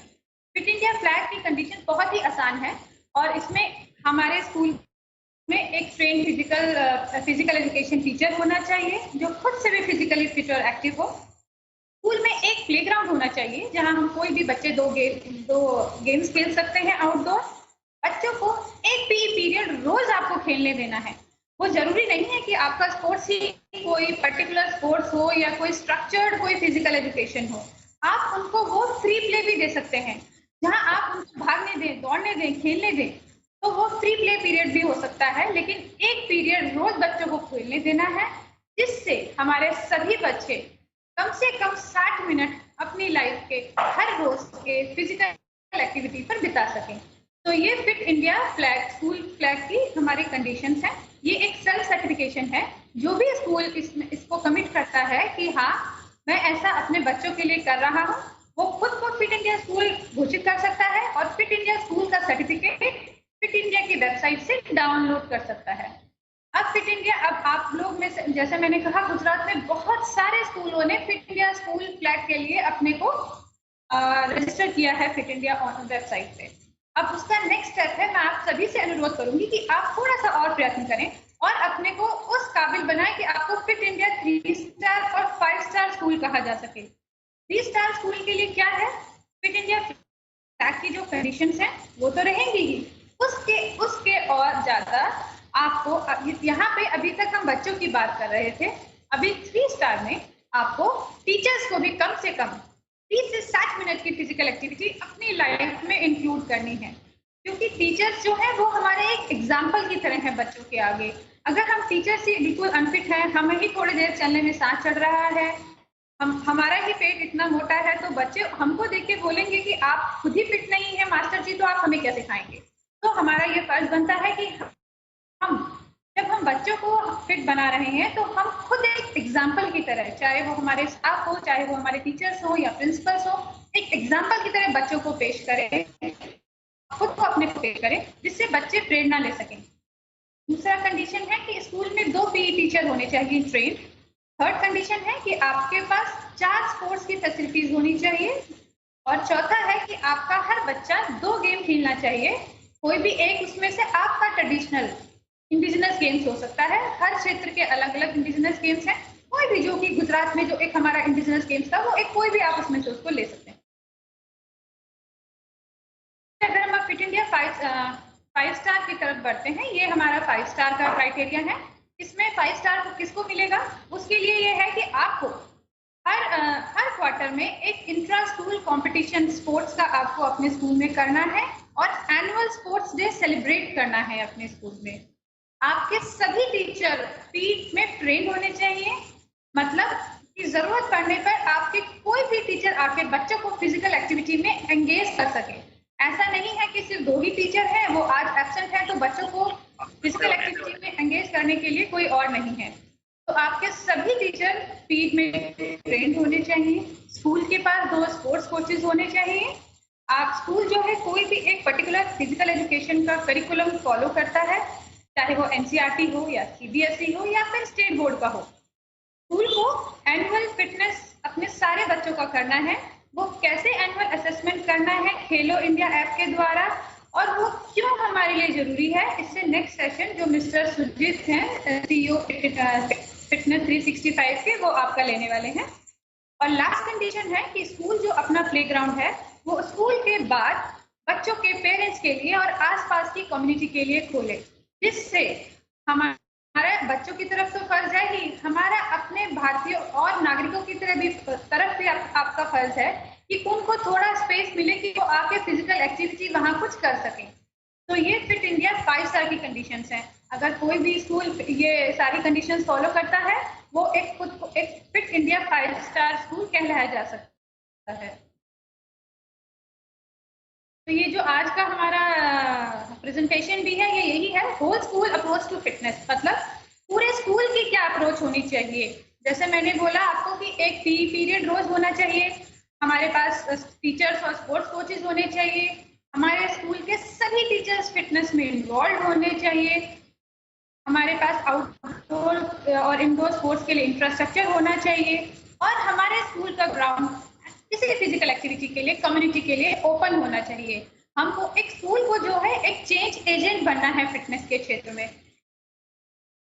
फिट इंडिया फ्लैग की कंडीशन बहुत ही आसान है और इसमें हमारे स्कूल में एक ट्रेन फिजिकल एजुकेशन टीचर होना चाहिए जो खुद से भी फिजिकली फिट और एक्टिव हो। स्कूल में एक प्लेग्राउंड होना चाहिए जहां हम कोई भी बच्चे दो गेम्स खेल सकते हैं आउटडोर। बच्चों को एक पीरियड रोज आपको खेलने देना है। वो जरूरी नहीं है कि आपका स्पोर्ट्स ही कोई पर्टिकुलर स्पोर्ट्स हो या कोई स्ट्रक्चर्ड कोई फिजिकल एजुकेशन हो। आप उनको वो फ्री प्ले भी दे सकते हैं, जहां आप उनको भागने दें, दौड़ने दें, खेलने दें, तो वो फ्री प्ले पीरियड भी हो सकता है। लेकिन एक पीरियड रोज बच्चों को खेलने देना है, जिससे हमारे सभी बच्चे कम से कम 60 मिनट अपनी लाइफ के हर रोज के फिजिकल एक्टिविटी पर बिता सकें। तो ये fit India flag school flag की हमारी कंडीशंस हैं। ये एक सेल्फ सर्टिफिकेशन है। जो भी स्कूल इसको कमिट करता है कि हाँ मैं ऐसा अपने बच्चों के लिए कर रहा हूँ, वो खुद को फिट इंडिया स्कूल घोषित कर सकता है और फिट इंडिया स्कूल का सर्टिफिकेट फिट इंडिया की वेबसाइट से डाउनलोड कर सकता है। अब फिट इंडिया, अब आप लोग में से, जैसे मैंने कहा, गुजरात में बहुत सारे स्कूलों ने फिट इंडिया स्कूल फ्लैग के लिए अपने को रजिस्टर किया है फिट इंडिया वेबसाइट पे। अब उसका नेक्स्ट स्टेप है, मैं आप सभी से अनुरोध करूंगी कि आप थोड़ा सा और प्रयत्न करें और अपने को उस काबिल बनाएं कि आपको फिट इंडिया 3 स्टार और 5 स्टार स्कूल कहा जा सके। 3 स्टार स्कूल के लिए क्या है, फिट इंडिया फ्लैग की जो कंडीशंस हैं वो तो रहेंगी ही, उसके और ज्यादा आपको यहाँ पे अभी तक हम बच्चों की बात कर रहे थे, अभी 3 स्टार में आपको टीचर्स को भी कम से कम 30 से 60 मिनट की फिजिकल एक्टिविटी अपनी लाइफ में इंक्लूड करनी है, क्योंकि टीचर्स जो है वो हमारे एक एग्जाम्पल की तरह है बच्चों के आगे। अगर हम टीचर्स ही बिल्कुल अनफिट हैं, हमें ही थोड़ी देर चलने में सांस चढ़ रहा है, हमारा ही पेट इतना मोटा है, तो बच्चे हमको देख के बोलेंगे कि आप खुद ही फिट नहीं है मास्टर जी, तो आप हमें क्या सिखाएंगे। तो हमारा ये फर्ज बनता है कि जब हम बच्चों को फिट बना रहे हैं तो हम खुद एक एग्जाम्पल की तरह, चाहे वो हमारे स्टाफ हो, चाहे वो हमारे टीचर्स हो या प्रिंसिपल्स हो, एक एग्जाम्पल की तरह बच्चों को पेश करें, खुद को अपने को पेश करें, जिससे बच्चे प्रेरणा ले सकें। दूसरा कंडीशन है कि स्कूल में 2 पीई टीचर होने चाहिए ट्रेन। थर्ड कंडीशन है कि आपके पास 4 स्पोर्ट्स की फैसिलिटीज होनी चाहिए। और चौथा है कि आपका हर बच्चा 2 गेम खेलना चाहिए, कोई भी एक उसमें से आपका ट्रेडिशनल इंडिजिनस गेम्स हो सकता है। हर क्षेत्र के अलग अलग इंडिजिनस गेम्स हैं, कोई भी, जो कि गुजरात में जो एक हमारा इंडिजिनस गेम्स था वो एक कोई भी आप उसमें से उसको ले सकते हैं। अगर हम फिट इंडिया 5 स्टार की तरफ बढ़ते हैं। ये हमारा 5 स्टार का क्राइटेरिया है। इसमें 5 स्टार किसको मिलेगा? उसके लिए ये है कि आपको हर क्वार्टर में एक इंट्रा स्कूल कंपटीशन स्पोर्ट्स का आपको अपने स्कूल में करना है और एनुअल स्पोर्ट्स डे सेलिब्रेट करना है अपने स्कूल में। आपके सभी टीचर पीट में ट्रेन होने चाहिए, मतलब कि जरूरत पड़ने पर आपके कोई भी टीचर आके बच्चों को फिजिकल एक्टिविटी में एंगेज कर सके। ऐसा नहीं है कि सिर्फ 2 ही टीचर हैं, वो आज एब्सेंट है तो बच्चों को फिजिकल एक्टिविटी में एंगेज करने के लिए कोई और नहीं है। तो आपके सभी टीचर पीट में ट्रेन होने चाहिए। स्कूल के पास 2 स्पोर्ट्स कोचेज होने चाहिए। आप स्कूल जो है कोई भी एक पर्टिकुलर फिजिकल एजुकेशन का करिकुलम फॉलो करता है, चाहे वो एनसीईआरटी हो या सीबीएसई हो या फिर स्टेट बोर्ड का हो। स्कूल को एनुअल फिटनेस अपने सारे बच्चों का करना है। वो कैसे एनुअल असेसमेंट करना है खेलो इंडिया ऐप के द्वारा, और वो क्यों हमारे लिए जरूरी है, इससे नेक्स्ट सेशन जो मिस्टर सुजीत हैं सीईओ फिटनेस 365 के, वो आपका लेने वाले हैं। और लास्ट कंडीशन है कि स्कूल जो अपना प्लेग्राउंड है वो स्कूल के बाद बच्चों के पेरेंट्स के लिए और आसपास की कम्युनिटी के लिए खोले, जिससे हमारा बच्चों की तरफ तो फर्ज है ही, हमारा अपने भारतीयों और नागरिकों की तरफ भी आपका फर्ज है कि उनको थोड़ा स्पेस मिले कि वो आके फिजिकल एक्टिविटी वहाँ कुछ कर सकें। तो ये फिट इंडिया 5 स्टार की कंडीशंस हैं। अगर कोई भी स्कूल ये सारी कंडीशंस फॉलो करता है वो खुद को एक फिट इंडिया 5 स्टार स्कूल कहलाया जा सकता है। तो ये जो आज का हमारा प्रेजेंटेशन भी है ये यही है, whole school approach to fitness, मतलब पूरे स्कूल की क्या अप्रोच होनी चाहिए। जैसे मैंने बोला आपको कि एक पीई पीरियड रोज होना चाहिए, हमारे पास टीचर्स और स्पोर्ट्स कोचेज होने चाहिए, हमारे स्कूल के सभी टीचर्स फिटनेस में इन्वॉल्व होने चाहिए, हमारे पास आउटडोर और इंडोर स्पोर्ट्स के लिए इंफ्रास्ट्रक्चर होना चाहिए, और हमारे स्कूल का ग्राउंड किसी फिजिकल एक्टिविटी के लिए कम्युनिटी के लिए ओपन होना चाहिए। हमको एक स्कूल को जो है एक चेंज एजेंट बनना है फिटनेस के क्षेत्र में,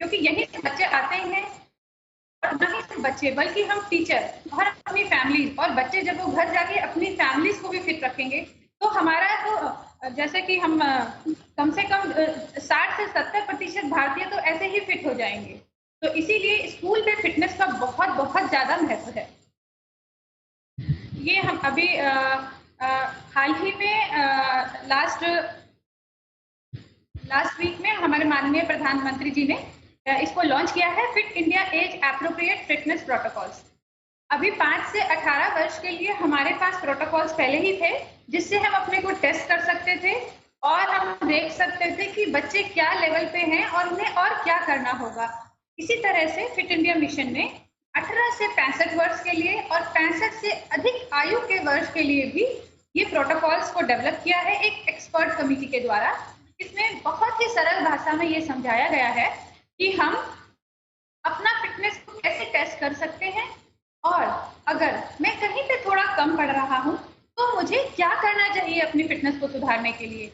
क्योंकि यही से बच्चे आते हैं, और न ही सिर्फ बच्चे बल्कि हम टीचर और अपनी फैमिली, और बच्चे जब वो घर जाके अपनी फैमिलीज को भी फिट रखेंगे तो हमारा तो जैसे कि हम कम से कम 60 से 70% भारतीय तो ऐसे ही फिट हो जाएंगे। तो इसीलिए स्कूल में फिटनेस का बहुत बहुत ज्यादा महत्व है। ये हम अभी हाल ही में लास्ट वीक में हमारे माननीय प्रधानमंत्री जी ने इसको लॉन्च किया है, fit India age appropriate fitness protocols. अभी 5 से 18 वर्ष के लिए हमारे पास प्रोटोकॉल्स पहले ही थे, जिससे हम अपने को टेस्ट कर सकते थे और हम देख सकते थे कि बच्चे क्या लेवल पे हैं और उन्हें और क्या करना होगा। इसी तरह से फिट इंडिया मिशन ने 18 से 65 वर्ष के लिए और 65 से अधिक आयु के वर्ष के लिए भी ये प्रोटोकॉल्स को डेवलप किया है एक एक्सपर्ट कमेटी के द्वारा। इसमें बहुत ही सरल भाषा में ये समझाया गया है कि हम अपना फिटनेस को कैसे टेस्ट कर सकते हैं, और अगर मैं कहीं पे थोड़ा कम पढ़ रहा हूँ तो मुझे क्या करना चाहिए अपनी फिटनेस को सुधारने के लिए।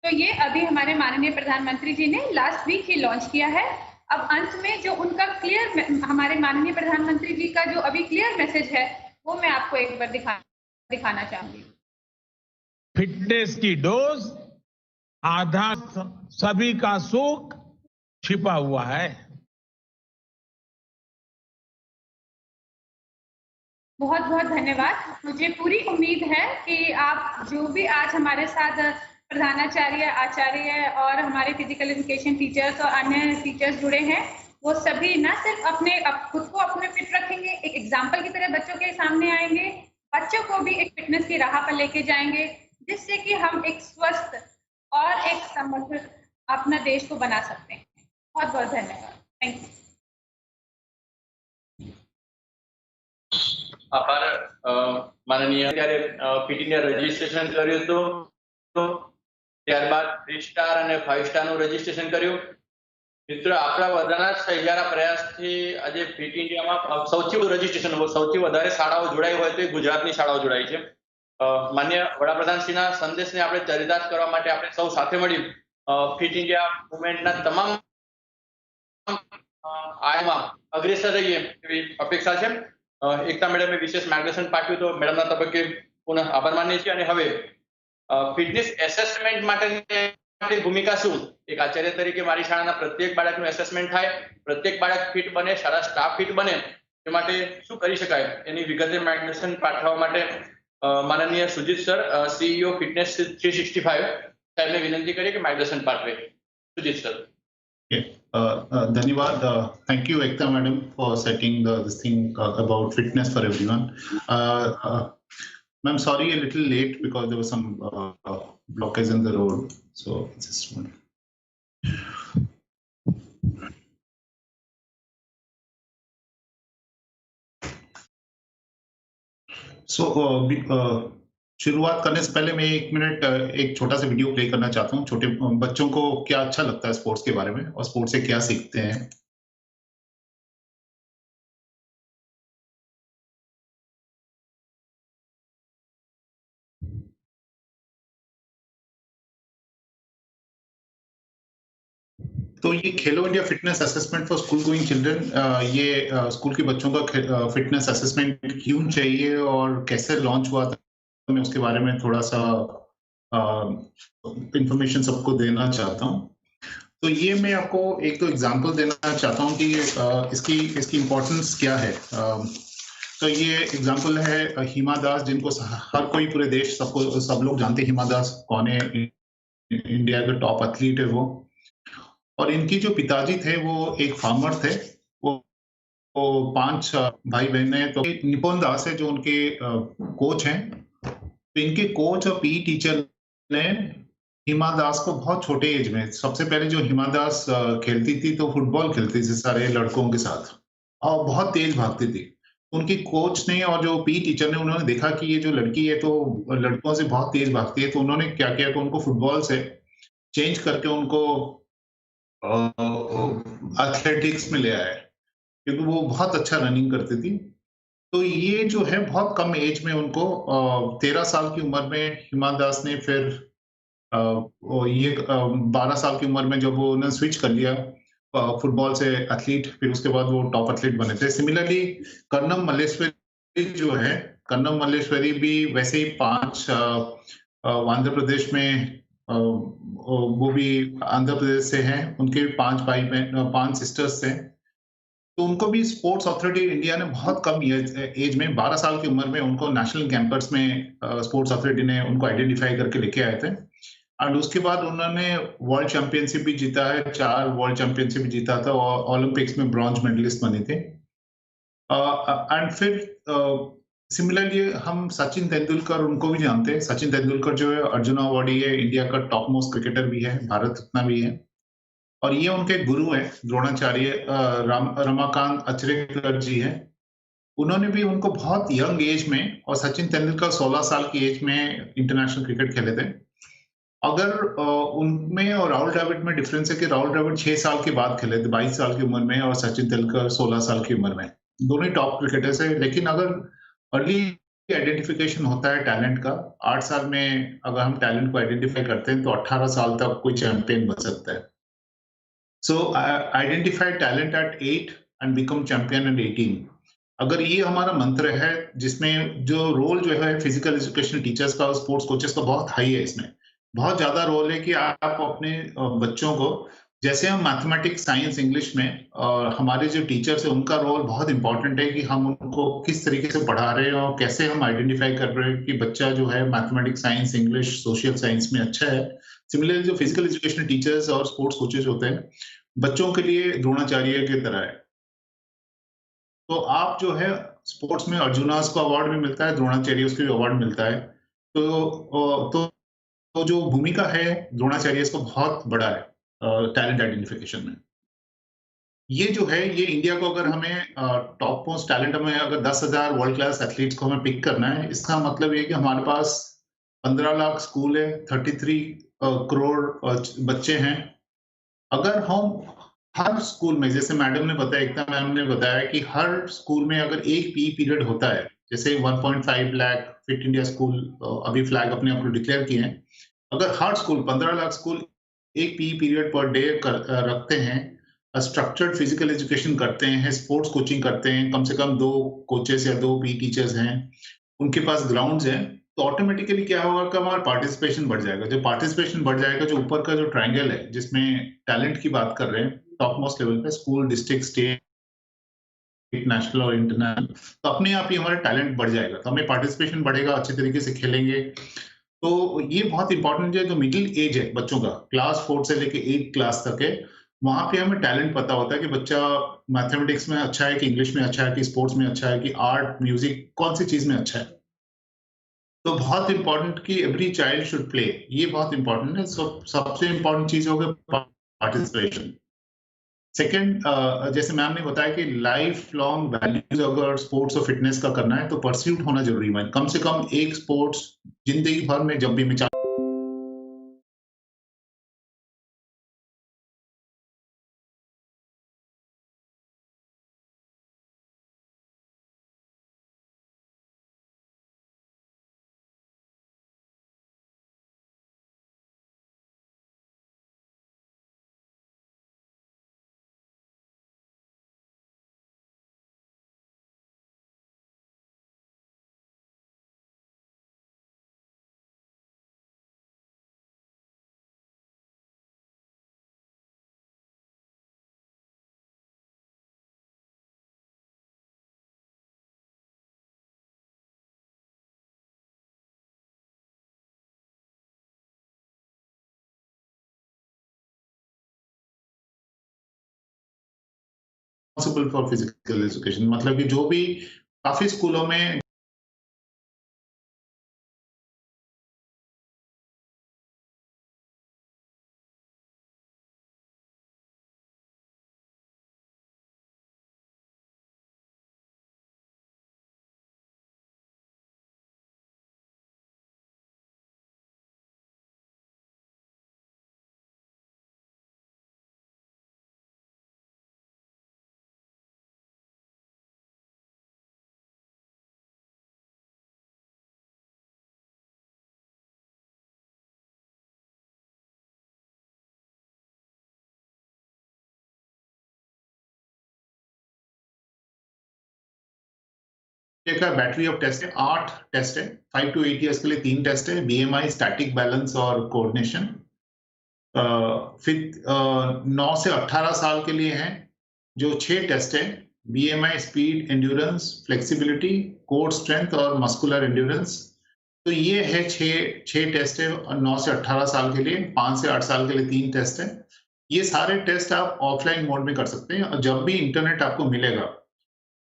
तो ये अभी हमारे माननीय प्रधानमंत्री जी ने लास्ट वीक ही लॉन्च किया है। अब अंत में जो उनका क्लियर, हमारे माननीय प्रधानमंत्री जी का जो अभी क्लियर मैसेज है वो मैं आपको एक बार दिखाना चाहूंगी।
फिटनेस की डोज आधा सभी का सुख छिपा हुआ है।
बहुत बहुत धन्यवाद। मुझे पूरी उम्मीद है कि आप जो भी आज हमारे साथ प्रधानाचार्य, आचार्य और हमारे फिजिकल एजुकेशन टीचर्स और अन्य टीचर्स जुड़े हैं, वो सभी न सिर्फ खुद को अपने फिट रखेंगे, एक एग्जाम्पल की तरह बच्चों के सामने आएंगे, बच्चों को भी एक फिटनेस की राह पर लेके जाएंगे, जिससे कि हम एक स्वस्थ और एक समृद्ध अपना देश को बना सकते हैं। बहुत बहुत धन्यवाद। Thank you.
આભાર માનનીય। ત્યારે ફિટ ઇન્ડિયા રજીસ્ટ્રેશન કર્યું હતું, ત્યારબાદ 3 સ્ટાર અને 5 સ્ટારનું રજીસ્ટ્રેશન કર્યું। મિત્રો, આપણા બધાના સહિયારા પ્રયાસથી આજે ફિટ ઇન્ડિયામાં સૌથી વધુ રજીસ્ટ્રેશન, સૌથી વધારે શાળાઓ જોડાઈ હોય તો એ ગુજરાતની શાળાઓ જોડાઈ છે। માન્ય વડાપ્રધાનશ્રીના સંદેશને આપણે ચરિતાર્થ કરવા માટે આપણે સૌ સાથે મળી ફિટ ઇન્ડિયા મુવમેન્ટના તમામ આયામમાં અગ્રેસર રહીએ એવી અપેક્ષા છે। એકતા મેડમે વિશેષ માર્ગદર્શન પાઠવ્યું, તો મેડમના તબક્કે પુનઃ આભાર માનીએ છીએ। અને હવે ફિટનેસ એસેસમેન્ટ માટે માટે ભૂમિકા શું? એક આચાર્ય તરીકે મારી શાળાના પ્રત્યેક બાળકનું એસેસમેન્ટ થાય, પ્રત્યેક બાળક ફિટ બને, શાળા સ્ટાફ ફિટ બને, એ માટે શું કરી શકાય એની વિગતે માર્ગદર્શન પાઠવવા માટે માનનીય સુજીત સર, CEO ફિટનેસ 365 સાહેબને વિનંતી કરીએ કે માર્ગદર્શન પાઠવે. સુજીત સર.
धन्यवाद. Thank you, Ekta madam, for setting this thing about fitness for everyone. I'm sorry a little late because there was some blockage in the road. So just one. So शुरुआत करने से पहले मैं 1 मिनट एक छोटा सा video play करना चाहता हूँ. छोटे बच्चों को क्या अच्छा लगता है स्पोर्ट्स के बारे में और स्पोर्ट्स से क्या सीखते हैं. तो ये खेलो India fitness assessment for school going children, ये स्कूल के बच्चों का फिटनेस असेसमेंट क्यों चाहिए और कैसे लॉन्च हुआ था, मैं उसके बारे में थोड़ा सा इंफॉर्मेशन सबको देना चाहता हूँ. तो ये मैं आपको एक दो एग्जांपल देना चाहता हूँ कि इसकी इम्पोर्टेंस क्या है. तो ये एग्जांपल है हिमा दास, जिनको हर कोई पूरे देश सब लोग जानते हैं. हिमा दास कौन है? इंडिया के टॉप एथलीट है वो. और इनकी जो पिताजी थे वो एक फार्मर थे. वो 5 भाई बहन हैं. तो निपुण दास है जो उनके कोच हैं. तो इनके कोच और पीई टीचर ने हिमा दास को बहुत छोटे एज में, सबसे पहले जो हिमा दास खेलती थी तो फुटबॉल खेलती थी सारे लड़कों के साथ और बहुत तेज भागती थी. उनकी कोच ने और जो पीई टीचर ने, उन्होंने देखा कि ये जो लड़की है तो लड़कों से बहुत तेज भागती है. तो उन्होंने क्या किया कि उनको फुटबॉल से चेंज करके उनको एथलेटिक्स में ले आए, क्योंकि वो बहुत अच्छा रनिंग करती थी. तो ये जो है बहुत कम एज में उनको 13 साल की उम्र में हिमा दास ने फिर ये 12 साल की उम्र में जब वो उन्होंने स्विच कर लिया फुटबॉल से एथलीट, फिर उसके बाद वो टॉप एथलीट बने थे. सिमिलरली कर्णम मल्लेश्वरी जो है, कर्णम मल्लेश्वरी भी वैसे ही 5 आंध्र प्रदेश में, वो भी आंध्र प्रदेश से हैं. उनके 5 भाई बहन, 5 सिस्टर्स थे. तो उनको भी स्पोर्ट्स अथॉरिटी इंडिया ने बहुत कम एज में 12 साल की उम्र में उनको नेशनल कैंपर्स में स्पोर्ट्स अथॉरिटी ने उनको आइडेंटिफाई करके लेके आए थे. एंड उसके बाद उन्होंने वर्ल्ड चैंपियनशिप भी जीता है, 4 वर्ल्ड चैंपियनशिप जीता था और ओलंपिक्स में ब्रॉन्ज मेडलिस्ट बने थे. एंड फिर सिमिलरली हम सचिन तेंदुलकर, उनको भी जानते हैं. सचिन तेंदुलकर जो है अर्जुन अवार्डी है, इंडिया का टॉप मोस्ट क्रिकेटर भी है, भारत रत्न भी है. और ये उनके गुरु हैं द्रोणाचार्य रमाकांत अचरेकर जी हैं. उन्होंने भी उनको बहुत यंग एज में, और सचिन तेंदुलकर 16 साल की एज में इंटरनेशनल क्रिकेट खेले थे. अगर उनमें और राहुल द्रविड़ में डिफरेंस है कि राहुल द्रविड़ 6 साल के बाद खेले थे, 22 साल की उम्र में, और सचिन तेंदुलकर 16 साल की उम्र में. दोनों ही टॉप क्रिकेटर्स है. लेकिन अगर अर्ली आइडेंटिफिकेशन होता है टैलेंट का, 8 साल में अगर हम टैलेंट को आइडेंटिफाई करते हैं तो 18 साल तक कोई चैंपियन बन सकता है. So identify talent at 8 and become champion at 18. अगर ये हमारा मंत्र है, जिसमें जो रोल जो है फिजिकल एजुकेशन टीचर्स का और स्पोर्ट्स कोचेस का बहुत हाई है, इसमें बहुत ज्यादा रोल है कि आप अपने बच्चों को, जैसे हम मैथमेटिक्स, साइंस, इंग्लिश में, और हमारे जो टीचर्स हैं उनका रोल बहुत इंपॉर्टेंट है कि हम उनको किस तरीके से पढ़ा रहे हैं और कैसे हम आइडेंटिफाई कर रहे हैं कि बच्चा जो है mathematics, science, English, social science में अच्छा है. सिमिलरली जो फिजिकल एजुकेशन टीचर्स और स्पोर्ट्स कोचेस होते हैं, बच्चों के लिए द्रोणाचार्य की तरह है. तो आप जो है स्पोर्ट्स में अर्जुनास को अवार्ड भी मिलता है, द्रोणाचार्य को भी अवार्ड मिलता है. तो जो भूमिका है द्रोणाचार्य को बहुत बड़ा है टैलेंट आइडेंटिफिकेशन में. ये जो है, ये इंडिया को, अगर हमें टॉप मोस्ट टैलेंट, हमें अगर 10,000 वर्ल्ड क्लास एथलीट्स को हमें पिक करना है, इसका मतलब ये कि हमारे पास 15 लाख स्कूल है, 33 करोड़ बच्चे हैं. अगर हम हर स्कूल में, जैसे मैडम ने बताया, एकता मैम ने बताया कि हर स्कूल में अगर एक पीई पीरियड होता है, जैसे 1.5 लाख फिट इंडिया स्कूल अभी फ्लैग अपने आप डिक्लेयर किए हैं, अगर हर स्कूल 15 लाख स्कूल एक पीई पीरियड पर डे रखते हैं, स्ट्रक्चर्ड फिजिकल एजुकेशन करते हैं, स्पोर्ट्स कोचिंग करते हैं, कम से कम 2 कोचेस या 2 पीई टीचर्स हैं, उनके पास ग्राउंड्स हैं, तो ऑटोमेटिकली क्या होगा कि हमारा पार्टिसिपेशन बढ़ जाएगा। जब पार्टिसिपेशन बढ़ जाएगा, जो ऊपर का जो ट्रायंगल है जिसमें टैलेंट की बात कर रहे हैं टॉप मोस्ट लेवल पे, स्कूल, डिस्ट्रिक्ट, स्टेट, नेशनल और इंटरनेशनल, तो अपने आप ही हमारा टैलेंट बढ़ जाएगा। तो हमें पार्टिसिपेशन बढ़ेगा, अच्छे तरीके से खेलेंगे। तो ये बहुत इंपॉर्टेंट है। जो मिडिल एज है बच्चों का, क्लास 4 से लेके 8 क्लास तक है, वहां पे हमें टैलेंट पता होता है कि बच्चा मैथमेटिक्स में अच्छा है कि इंग्लिश में अच्छा है कि स्पोर्ट्स में अच्छा है कि आर्ट, म्यूजिक, कौन सी चीज में अच्छा है। तो बहुत इंपॉर्टेंट कि एवरी चाइल्ड शुड प्ले, ये बहुत इंपॉर्टेंट है। सबसे इंपॉर्टेंट चीज होगा पार्टिसिपेशन। सेकेंड, जैसे मैम ने बताया कि लाइफ लॉन्ग वैल्यूज अगर स्पोर्ट्स और फिटनेस का करना है तो परस्यूट होना जरूरी है। कम से कम एक स्पोर्ट्स जिंदगी भर में जब भी मैं फॉर फिजिकल एजुकेशन, मतलब कि जो भी काफी स्कूलों में का बैटरी ऑफ टेस्ट है, 8 टेस्ट है। 5 to 8 ईयर्स के लिए 3 टेस्ट है, बीएमआई, स्टैटिक बैलेंस और कोऑर्डिनेशन। फिर 9 से 18 साल के लिए है जो 6 टेस्ट है, BMI, speed, endurance, flexibility, core strength और मस्कुलर एंड्योरेंस। तो ये है 6 टेस्ट है 9 से 18 साल के लिए। 5 से 8 साल के लिए 3 टेस्ट है। ये सारे टेस्ट आप ऑफलाइन मोड में कर सकते हैं, और जब भी इंटरनेट आपको मिलेगा,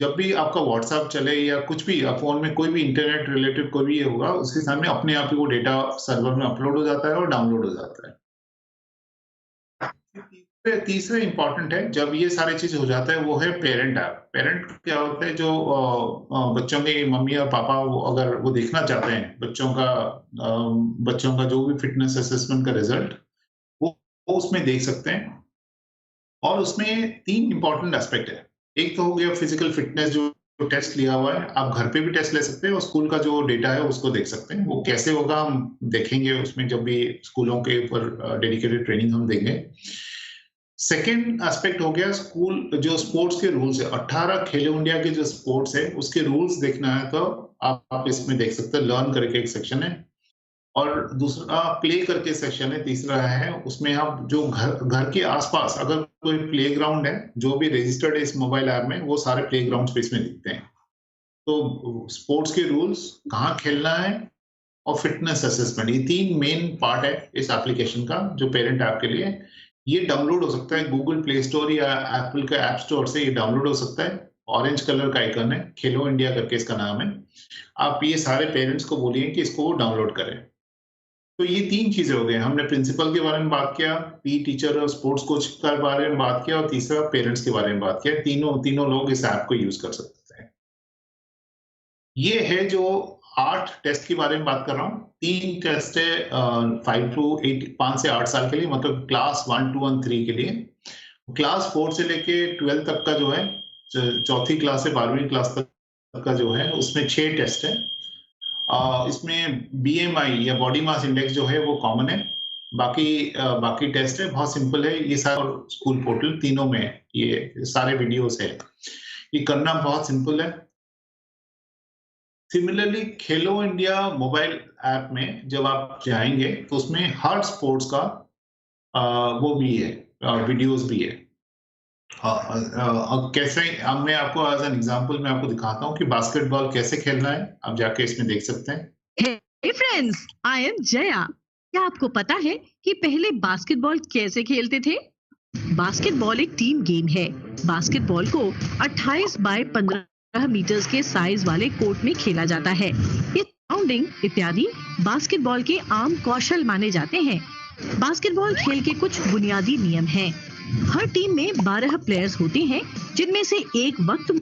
जब भी आपका व्हाट्सएप चले या कुछ भी फोन में कोई भी इंटरनेट रिलेटेड कोई भी होगा, उसके सामने अपने आप ही वो डेटा सर्वर में अपलोड हो जाता है और डाउनलोड हो जाता है। तीसरे इंपॉर्टेंट है, जब ये सारी चीज हो जाता है, वो है पेरेंट ऐप। पेरेंट क्या होता है, जो बच्चों के मम्मी और पापा अगर वो देखना चाहते हैं बच्चों का जो भी फिटनेस असेसमेंट का रिजल्ट, वो उसमें देख सकते हैं। और उसमें 3 इंपॉर्टेंट एस्पेक्ट है। एक तो हो गया फिजिकल फिटनेस, जो टेस्ट लिया हुआ है, आप घर पे भी टेस्ट ले सकते हैं और स्कूल का जो डेटा है उसको देख सकते हैं। वो कैसे होगा हम देखेंगे उसमें, जब भी स्कूलों के ऊपर डेडिकेटेड ट्रेनिंग हम देंगे। सेकेंड एस्पेक्ट हो गया स्कूल जो स्पोर्ट्स के रूल्स है। 18 खेलो इंडिया के जो स्पोर्ट्स है उसके रूल्स देखना है तो आप इसमें देख सकते हैं। लर्न करके एक सेक्शन है, और दूसरा प्ले करके सेक्शन है, तीसरा है। उसमें आप जो घर के आसपास अगर कोई प्लेग्राउंड है, जो भी रजिस्टर्ड है इस मोबाइल ऐप में, वो सारे प्लेग्राउंड पे इसमें दिखते हैं। तो स्पोर्ट्स के रूल्स, कहाँ खेलना है और फिटनेस असेसमेंट, ये 3 मेन पार्ट है इस एप्लीकेशन का जो पेरेंट ऐप के लिए। ये डाउनलोड हो सकता है गूगल प्ले स्टोर या एप्पल का ऐप स्टोर से, ये डाउनलोड हो सकता है। ऑरेंज कलर का आइकन है, खेलो इंडिया करके इसका नाम है। आप ये सारे पेरेंट्स को बोलिए कि इसको डाउनलोड करें। तो ये 3 चीजें हो गई। हमने प्रिंसिपल के बारे में बात किया, पी टीचर और स्पोर्ट्स कोच के बारे में बात किया, और तीसरा पेरेंट्स के बारे में बात किया। तीनों लोग इस ऐप को यूज कर सकते हैं। ये है जो 8 टेस्ट के बारे में बात कर रहा हूँ। 3 टेस्ट है 5 से 8 साल के लिए, मतलब क्लास 1, 2 और 3 के लिए। क्लास 4 से लेके 12 तक का जो है, चौथी क्लास से 12वीं क्लास तक का जो है, उसमें 6 टेस्ट है। इसमें बीएमआई या बॉडी मास इंडेक्स जो है वो कॉमन है। बाकी टेस्ट है, बहुत सिंपल है। ये सारे स्कूल पोर्टल तीनों में ये सारे वीडियोस है। ये करना बहुत सिंपल है। सिमिलरली खेलो इंडिया मोबाइल ऐप में जब आप जाएंगे तो उसमें हर स्पोर्ट्स का वो भी है, वीडियोस भी है। कैसे, अब मैं आपको एज एन एग्जांपल मैं आपको दिखाता हूँ कि बास्केटबॉल कैसे खेलना है। आप जाके इसमें देख सकते हैं।
Hey friends, I am Jaya. क्या आपको पता है कि पहले बास्केटबॉल कैसे खेलते थे? बास्केटबॉल एक टीम गेम है। बास्केटबॉल को 28 बाय 15 मीटर्स के साइज वाले कोर्ट में खेला जाता है। ये बाउंडिंग इत्यादि बास्केटबॉल के आम कौशल माने जाते हैं। बास्केटबॉल खेल के कुछ बुनियादी नियम हैं। हर टीम में 12 प्लेयर्स होते हैं, जिनमें से एक वक्त।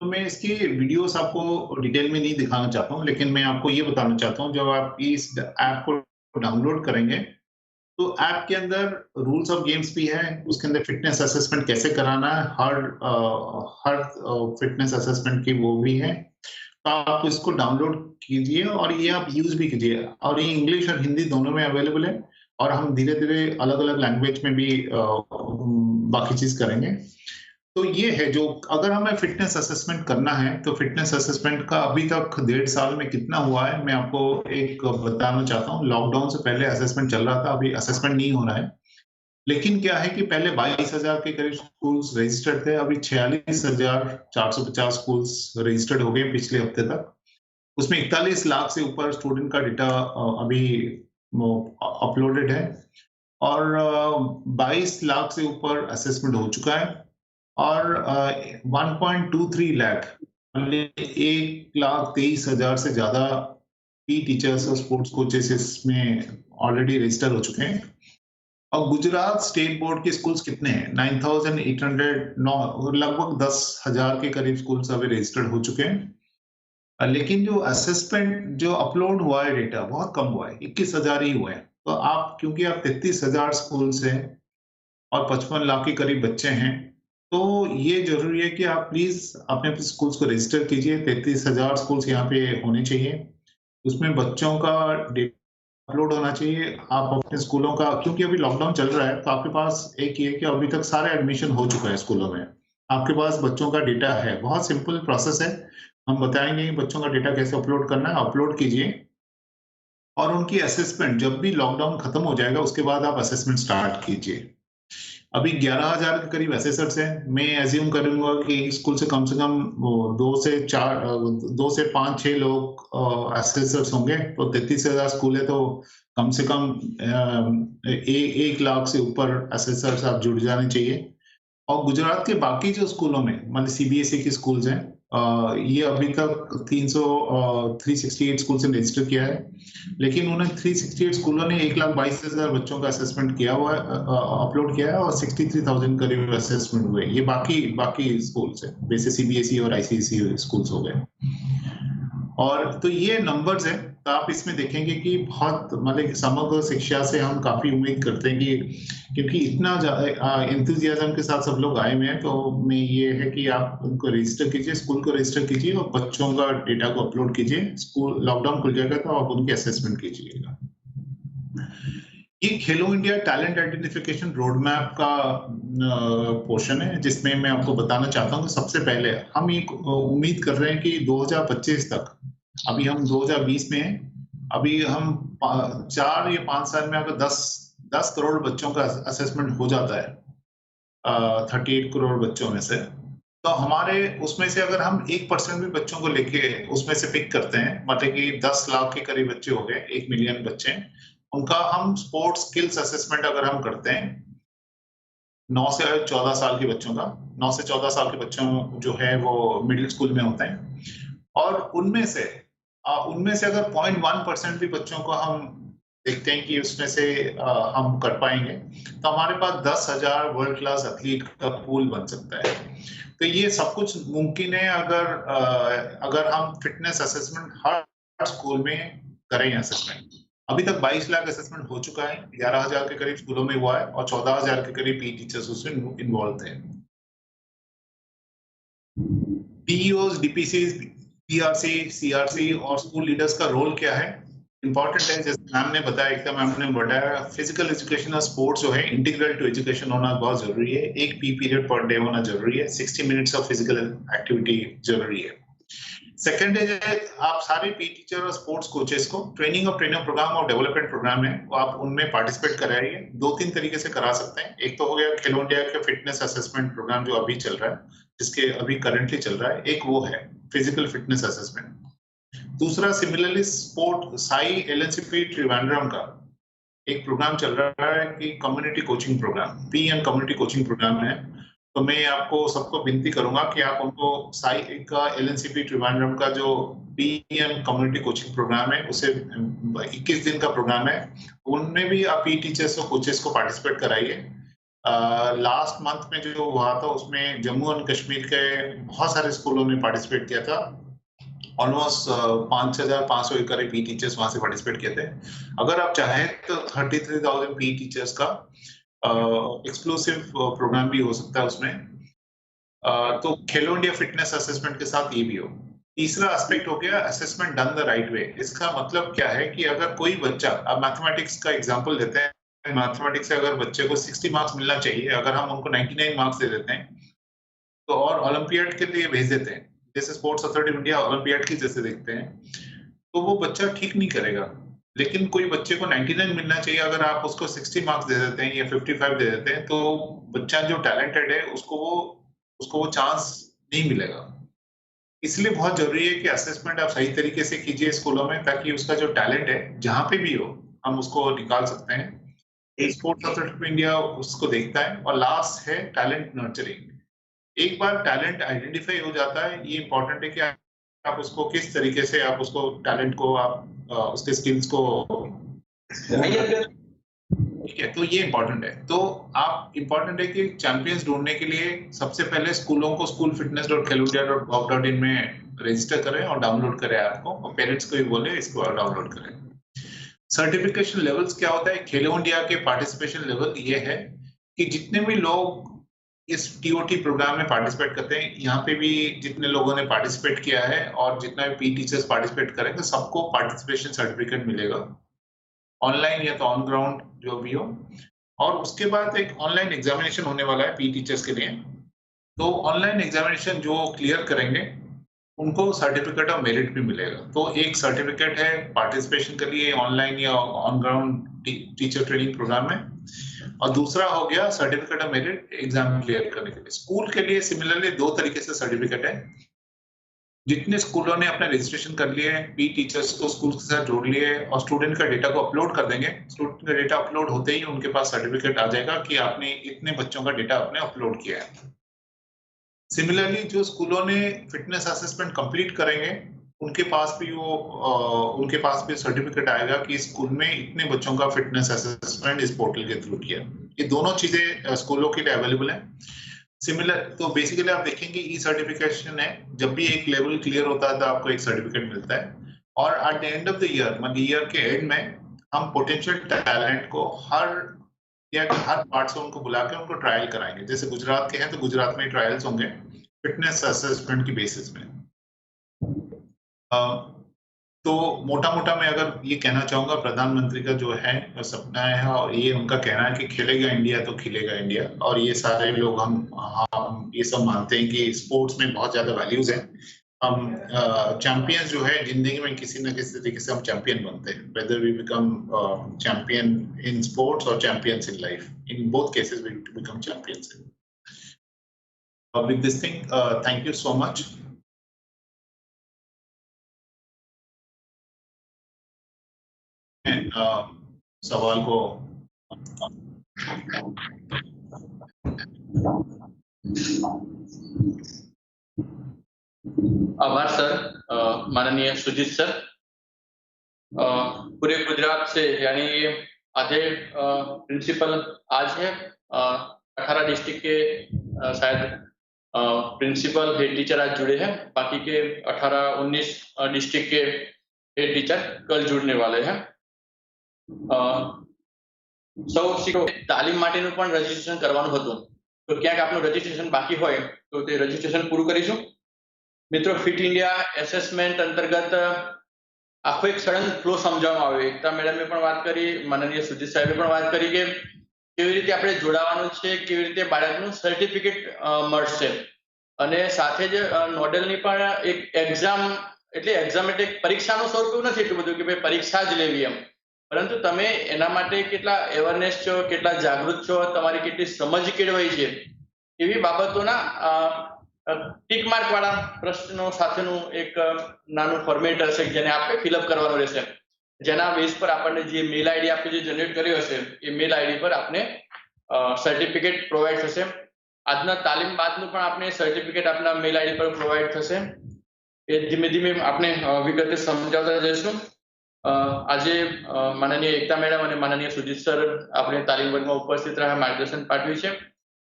तो मैं इसकी वीडियोस आपको डिटेल में नहीं दिखाना चाहता हूँ, लेकिन मैं आपको ये बताना चाहता हूँ, जब आप इस ऐप को डाउनलोड करेंगे तो ऐप के अंदर रूल्स ऑफ गेम्स भी है। उसके अंदर फिटनेस असेसमेंट कैसे कराना है, हर फिटनेस असेसमेंट की वो भी है। तो आप इसको डाउनलोड कीजिए और ये आप यूज भी कीजिए। और ये इंग्लिश और हिंदी दोनों में अवेलेबल है, और हम धीरे धीरे अलग अलग लैंग्वेज में भी बाकी चीज करेंगे। तो ये है, जो अगर हमें फिटनेस असेसमेंट करना है तो फिटनेस असेसमेंट का अभी तक 1.5 साल में कितना हुआ है मैं आपको एक बताना चाहता हूँ। लॉकडाउन से पहले असेसमेंट चल रहा था, अभी असेसमेंट नहीं हो रहा है। लेकिन क्या है कि पहले 22,000 के करीब स्कूल्स रजिस्टर्ड थे, अभी 46,450 स्कूल्स रजिस्टर्ड हो गए पिछले हफ्ते तक। उसमें 41 लाख से ऊपर स्टूडेंट का डेटा अभी अपलोडेड है, और 22 लाख से ऊपर असेसमेंट हो चुका है, और 1.23 लाख 1,23,000 से ज्यादा पी टीचर्स और स्पोर्ट्स कोचेस इसमें ऑलरेडी रजिस्टर हो चुके हैं। और गुजरात स्टेट बोर्ड के स्कूल्स कितने हैं? 9,809, लगभग 10,000 के करीब स्कूल्स अभी रजिस्टर्ड हो चुके हैं। लेकिन जो असेसमेंट जो अपलोड हुआ है डेटा बहुत कम हुआ है, 21,000 ही हुए हैं। तो आप, क्योंकि आप 33,000 स्कूल से और 55 लाख के करीब बच्चे हैं, तो ये जरूरी है कि आप प्लीज अपने स्कूल्स को रजिस्टर कीजिए। 33,000 स्कूल्स यहाँ पे होने चाहिए, उसमें बच्चों का डेटा अपलोड होना चाहिए। आप अपने स्कूलों का, क्योंकि अभी लॉकडाउन चल रहा है, तो आपके पास एक ये कि अभी तक सारे एडमिशन हो चुका है स्कूलों में, आपके पास बच्चों का डेटा है। बहुत सिंपल प्रोसेस है, हम बताएंगे कि बच्चों का डेटा कैसे अपलोड करना है। अपलोड कीजिए, और उनकी असेसमेंट जब भी लॉकडाउन खत्म हो जाएगा उसके बाद आप असेसमेंट स्टार्ट कीजिए। अभी 11,000 के करीब असेसर्स हैं। मैं एज्यूम करूंगा कि स्कूल से कम 2 से 5-6 लोग असेसर्स होंगे। तो 33,000 स्कूल है, तो कम से कम 1 लाख से ऊपर असेसर्स आप जुड़ जाने चाहिए। और गुजरात के बाकी जो स्कूलों में, मतलब CBSE के स्कूल्स हैं, ये अभी तक 368 स्कूल से रजिस्टर किया है, लेकिन उन्हें 368 स्कूलों ने 1,22,000 बच्चों का असेसमेंट किया हुआ है, अपलोड किया है, और 63,000 करीब असेसमेंट हुए। ये बाकी स्कूल्स है, वैसे CBSE और ICSE स्कूल्स हो गए। और तो ये नंबर्स हैं, तो आप इसमें देखेंगे कि बहुत, मतलब समग्र शिक्षा से हम काफी उम्मीद करते हैं कि, क्योंकि इतना एंथुजियाज्म के साथ सब लोग आए हुए हैं, तो मैं ये है कि आप उनको रजिस्टर कीजिए, स्कूल को रजिस्टर कीजिए, और बच्चों का डेटा को अपलोड कीजिए। स्कूल लॉकडाउन खुल जाएगा तो आप उनकी असेसमेंट कीजिएगा। ये खेलो India talent identification road map का पोर्शन है, जिसमें मैं आपको बताना चाहता हूँ कि सबसे पहले हम ये उम्मीद कर रहे हैं कि 2025 तक, अभी हम 2020 में हैं, अभी हम 4 या 5 साल में अगर 10 करोड़ बच्चों का असेसमेंट हो जाता है, 38 करोड़ बच्चों में से, तो हमारे उसमें से अगर हम 1% भी बच्चों को लेके उसमें से पिक करते हैं, मतलब कि 10 लाख के करीब बच्चे हो गए, 1 मिलियन बच्चे, उनका हम स्पोर्ट्स स्किल्स असेसमेंट अगर हम करते हैं 9 से 14 साल के बच्चों का, 9 से 14 साल के बच्चों जो है वो मिडिल स्कूल में होते हैं, और उनमें से अगर 0.1% भी बच्चों को हम देखते हैं कि उसमें से हम कर पाएंगे, तो हमारे पास 10,000 वर्ल्ड क्लास एथलीट का पूल बन सकता है। तो ये सब कुछ मुमकिन है अगर हम फिटनेस असेसमेंट हर स्कूल में करें। असेसमेंट अभी तक 22 लाख असेसमेंट हो चुका है, 11,000 के करीब स्कूलों में हुआ है, और 14,000 के करीब पी टीचर्स उसमें इन्वॉल्व थे। PEOs, DPCs, PRC, CRC और स्कूल लीडर्स का रोल क्या है, इंपॉर्टेंट है। जैसे मैम ने बताया, एकदम मैम ने बताया, फिजिकल एजुकेशन और स्पोर्ट्स जो है इंटीग्रल टू एजुकेशन होना बहुत जरूरी है। 1 P पीरियड पर डे होना जरूरी है, 60 मिनट्स ऑफ फिजिकल एक्टिविटी जरूरी है। सेकेंड है आप सारे पी टीचर और स्पोर्ट्स कोचेस को ट्रेनिंग प्रोग्राम और डेवलपमेंट प्रोग्राम है वो आप उनमें पार्टिसिपेट कराइए। 2-3 तरीके से करा सकते हैं। एक तो हो गया खेलो इंडिया के फिटनेस असेसमेंट प्रोग्राम जो अभी चल रहा है, जिसके अभी करंटली चल रहा है, एक वो है फिजिकल फिटनेस असेसमेंट। दूसरा similarly sport SAI LNCP Trivandrum का एक प्रोग्राम चल रहा है कि community coaching programme, PM community coaching programme है। तो मैं आपको सबको विनती करूंगा कि आप उनको साई का एलएनसीपी ट्रिवेंड्रम का जो पीएम कम्युनिटी कोचिंग प्रोग्राम है उसे 21 दिन का प्रोग्राम है, उनमें भी आप पी टीचर्स और कोचेस को पार्टिसिपेट कराइए। लास्ट मंथ में जो हुआ था उसमें जम्मू एंड कश्मीर के बहुत सारे स्कूलों ने पार्टिसिपेट किया था। ऑलमोस्ट 5,500 एकड़ पी टीचर्स वहां से पार्टिसिपेट किए थे। अगर आप चाहें तो 33,000 पी टीचर्स का एक्सक्लूसिव प्रोग्राम भी हो सकता है उसमें। तो खेलो इंडिया फिटनेस असेसमेंट के साथ ये भी हो। तीसरा एस्पेक्ट हो गया assessment done the right way. इसका मतलब क्या है कि अगर कोई बच्चा, अब मैथमेटिक्स का एग्जांपल देते हैं, मैथमेटिक्स से अगर बच्चे को 60 मार्क्स मिलना चाहिए, अगर हम उनको 99 मार्क्स दे देते हैं तो और ओलंपियाड के लिए भेज देते हैं, जैसे sports authority of India olympiad की जैसे देखते हैं, तो वो बच्चा ठीक नहीं करेगा। लेकिन कोई बच्चे को 99 मिलना चाहिए, अगर आप उसको 60 मार्क्स दे देते हैं या 55 दे देते हैं, तो बच्चा जो टैलेंटेड है उसको वो चांस नहीं मिलेगा। इसलिए बहुत जरूरी है कि असेसमेंट आप सही तरीके से कीजिए स्कूलों में, ताकि उसका जो टैलेंट है जहां पे भी हो हम उसको निकाल सकते हैं। स्पोर्ट्स अथॉरिटी ऑफ इंडिया उसको देखता है। और लास्ट है टैलेंट नर्चरिंग। एक बार टैलेंट आइडेंटिफाई हो जाता है, ये इंपॉर्टेंट है कि आप उसको किस तरीके से आप उसको टैलेंट को आप उसके स्किल्स को, ठीक है, तो ये इंपॉर्टेंट है। तो आप इंपॉर्टेंट है कि चैंपियंस ढूंढने के लिए सबसे पहले स्कूलों को schoolfitness.kheloindia.gov.in में रजिस्टर करें और डाउनलोड करें ऐप को, और पेरेंट्स को भी बोले इसको डाउनलोड करें। सर्टिफिकेशन लेवल्स क्या होता है? खेलो इंडिया के पार्टिसिपेशन लेवल ये है कि जितने भी लोग इस टीओटी प्रोग्राम में पार्टिसिपेट करते हैं, यहाँ पे भी जितने लोगों ने पार्टिसिपेट किया है और जितना भी पी टीचर्स पार्टिसिपेट करेंगे, सबको पार्टिसिपेशन सर्टिफिकेट मिलेगा, ऑनलाइन या तो ऑन ग्राउंड जो भी हो। और उसके बाद एक ऑनलाइन एग्जामिनेशन होने वाला है पी टीचर्स के लिए। तो ऑनलाइन एग्जामिनेशन जो क्लियर करेंगे उनको सर्टिफिकेट ऑफ मेरिट भी मिलेगा। तो एक सर्टिफिकेट है पार्टिसिपेशन के लिए ऑनलाइन या on ground teacher training programme में, और दूसरा हो गया certificate of merit exam clear करने के लिए। स्कूल के लिए सिमिलरली 2 तरीके से सर्टिफिकेट है। जितने स्कूलों ने अपना रजिस्ट्रेशन कर लिए हैं, पी टीचर्स को स्कूल के साथ जोड़ लिए और स्टूडेंट का डेटा को अपलोड कर देंगे। स्टूडेंट का डेटा अपलोड होते ही उनके पास सर्टिफिकेट आ जाएगा कि आपने इतने बच्चों का डेटा आपने अपलोड किया है। सिमिलरली जो स्कूलों ने फिटनेस असेसमेंट कंप्लीट करेंगे उनके पास भी सर्टिफिकेट आएगा कि स्कूल में इतने बच्चों का फिटनेस असेसमेंट इस पोर्टल के थ्रू किया। ये दोनों चीजें स्कूलों के लिए अवेलेबल है। सिमिलर तो बेसिकली आप देखेंगे ई सर्टिफिकेशन है, जब भी एक लेवल क्लियर होता है तो आपको एक सर्टिफिकेट मिलता है। और at the end of the year, मतलब ईयर के एंड में हम पोटेंशियल टैलेंट को हर पार्ट से उनको बुला के उनको ट्रायल कराएंगे। जैसे गुजरात के हैं तो गुजरात में ट्रायल्स होंगे फिटनेस असेसमेंट की बेसिस में। तो मोटा मोटा मैं अगर ये कहना चाहूंगा, प्रधानमंत्री का जो है सपना है और ये उनका कहना है कि खेलेगा इंडिया तो खिलेगा इंडिया। और ये सारे लोग हम ये सब मानते हैं कि स्पोर्ट्स में बहुत ज्यादा वैल्यूज हैं। हम चैंपियंस जो है जिंदगी में किसी न किसी तरीके से हम चैंपियन बनते हैं, whether we become champion in sports और champions in life, in both cases we become champions. With this thing, thank you so much. सवाल को
आभार सर, माननीय सुजीत सर। पूरे गुजरात से यानी आधे प्रिंसिपल आज है, 18 डिस्ट्रिक्ट के शायद प्रिंसिपल हेड टीचर आज जुड़े हैं, बाकी के 18-19 डिस्ट्रिक्ट के हेड टीचर कल जुड़ने वाले हैं। સૌ શિક્ષકો તાલીમ માટેનું પણ રજીસ્ટ્રેશન કરવાનું હતું, તો ક્યાંક આપનું રજીસ્ટ્રેશન બાકી હોય તો તે રજીસ્ટ્રેશન પૂરું કરીશું। મિત્રો, ફિટ ઇન્ડિયા એસેસમેન્ટ અંતર્ગત આખો એક સળંગ ફ્લો સમજાવવામાં આવ્યો। એકતા મેડમે પણ વાત કરી, માનનીય સુજીત સાહેબે પણ વાત કરી કે કેવી રીતે આપણે જોડાવાનું છે, કેવી રીતે બાળકનું સર્ટિફિકેટ મળશે। અને સાથે જ નોડલની પણ એક એક્ઝામ એટલે એક્ઝામ એટલે પરીક્ષાનું સ્વરૂપ એવું નથી એટલું બધું કે ભાઈ પરીક્ષા જ લેવી એમ, પરંતુ તમે એના માટે કેટલા અવેરનેસ છો, કેટલા જાગૃત છો, તમારી કેટલી સમજ કેળવાઈ છે, એવી બાબતોના ટીક માર્ક વાળા પ્રશ્નો સાથેનું એક નાનું ફોર્મેટ હશે જેને આપણે ફિલઅપ કરવાનું રહેશે, જેના બેઝ પર આપણને જે મેલ આઈડી આપણે જે જનરેટ કર્યો હશે એ મેલ આઈડી પર આપણે સર્ટિફિકેટ પ્રોવાઈડ થશે. આજના તાલીમ બાદનું પણ આપણે સર્ટિફિકેટ આપના મેલ આઈડી પર પ્રોવાઈડ થશે. એ ધીમે ધીમે આપણે વિગતે સમજાવતા જઈશું. આજે માનનીય એકતા મેડમ અને માનનીય સુજીત સર આપણે તાલીમ વર્ગમાં ઉપસ્થિત રહ્યા માર્ગદર્શન પાઠવ્યું છે,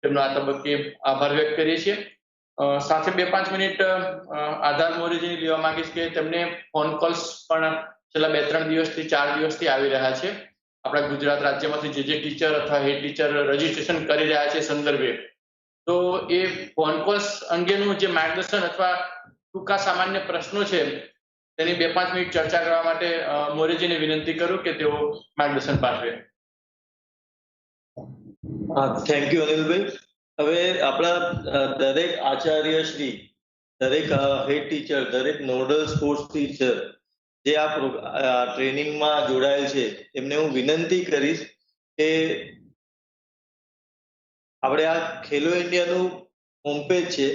તેમનો આ તબક્કે આભાર વ્યક્ત કરીએ છીએ. સાથે 2-5 મિનિટ આધાર મોરેજીની લેવા માંગીશ કે તેમને ફોન કોલ્સ પણ છેલ્લા 2-3 દિવસથી 4 દિવસથી આવી રહ્યા છે આપણા ગુજરાત રાજ્યમાંથી જે ટીચર અથવા હેડ ટીચર રજીસ્ટ્રેશન કરી રહ્યા છે સંદર્ભે. તો એ ફોન કોલ્સ અંગેનું જે માર્ગદર્શન અથવા ટૂંકા સામાન્ય પ્રશ્નો છે તેની 2-5 મિનિટ ચર્ચા કરવા માટે મોરેજીને વિનંતી કરું કે તેઓ માર્ગદર્શન પાઠવે.
થેન્ક યુ અનિલભાઈ. હવે આપણા દરેક આચાર્ય શ્રી, દરેક હેડ ટીચર, દરેક નોડલ સ્પોર્ટ્સ ટીચર જે આ ટ્રેનિંગમાં જોડાયેલ છે એમને હું વિનંતી કરીશ કે આપણે આ ખેલો ઇન્ડિયાનું હોમ પેજ છે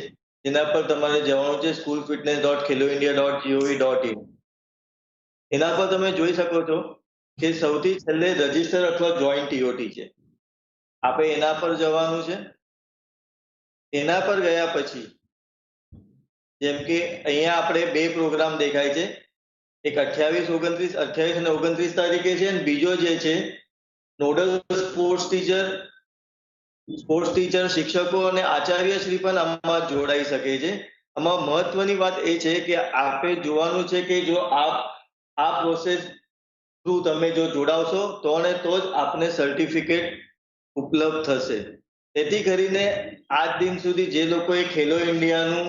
જેના પર તમારે જવાનું છે schoolfitness.kheloindia.gov.in. એના પર તમે જોઈ શકો છો કે સૌથી છેલ્લે રજીસ્ટર અથવા જોઈન્ટ ટીઓટી છે. આપણે એના પર જવાનું છે. એના પર ગયા પછી જેમ કે અહીંયા આપણે 2 પ્રોગ્રામ દેખાય છે, એક 28 અને 29 તારીખે છે અને બીજો જે છે નોડલ સ્પોર્ટ્સ ટીચર શિક્ષકો અને આચાર્ય શ્રી પણ આમાં જોડાઈ શકે છે. આમાં મહત્વની વાત એ છે કે આપણે જોવાનું છે કે જો આપ આ પ્રોસેસ થ્રુ તમે જો જોડાવશો તો જ આપને સર્ટિફિકેટ ઉપલબ્ધ થશે. તેથી કરીને આજ દિન સુધી જે લોકોએ ખેલો ઇન્ડિયાનું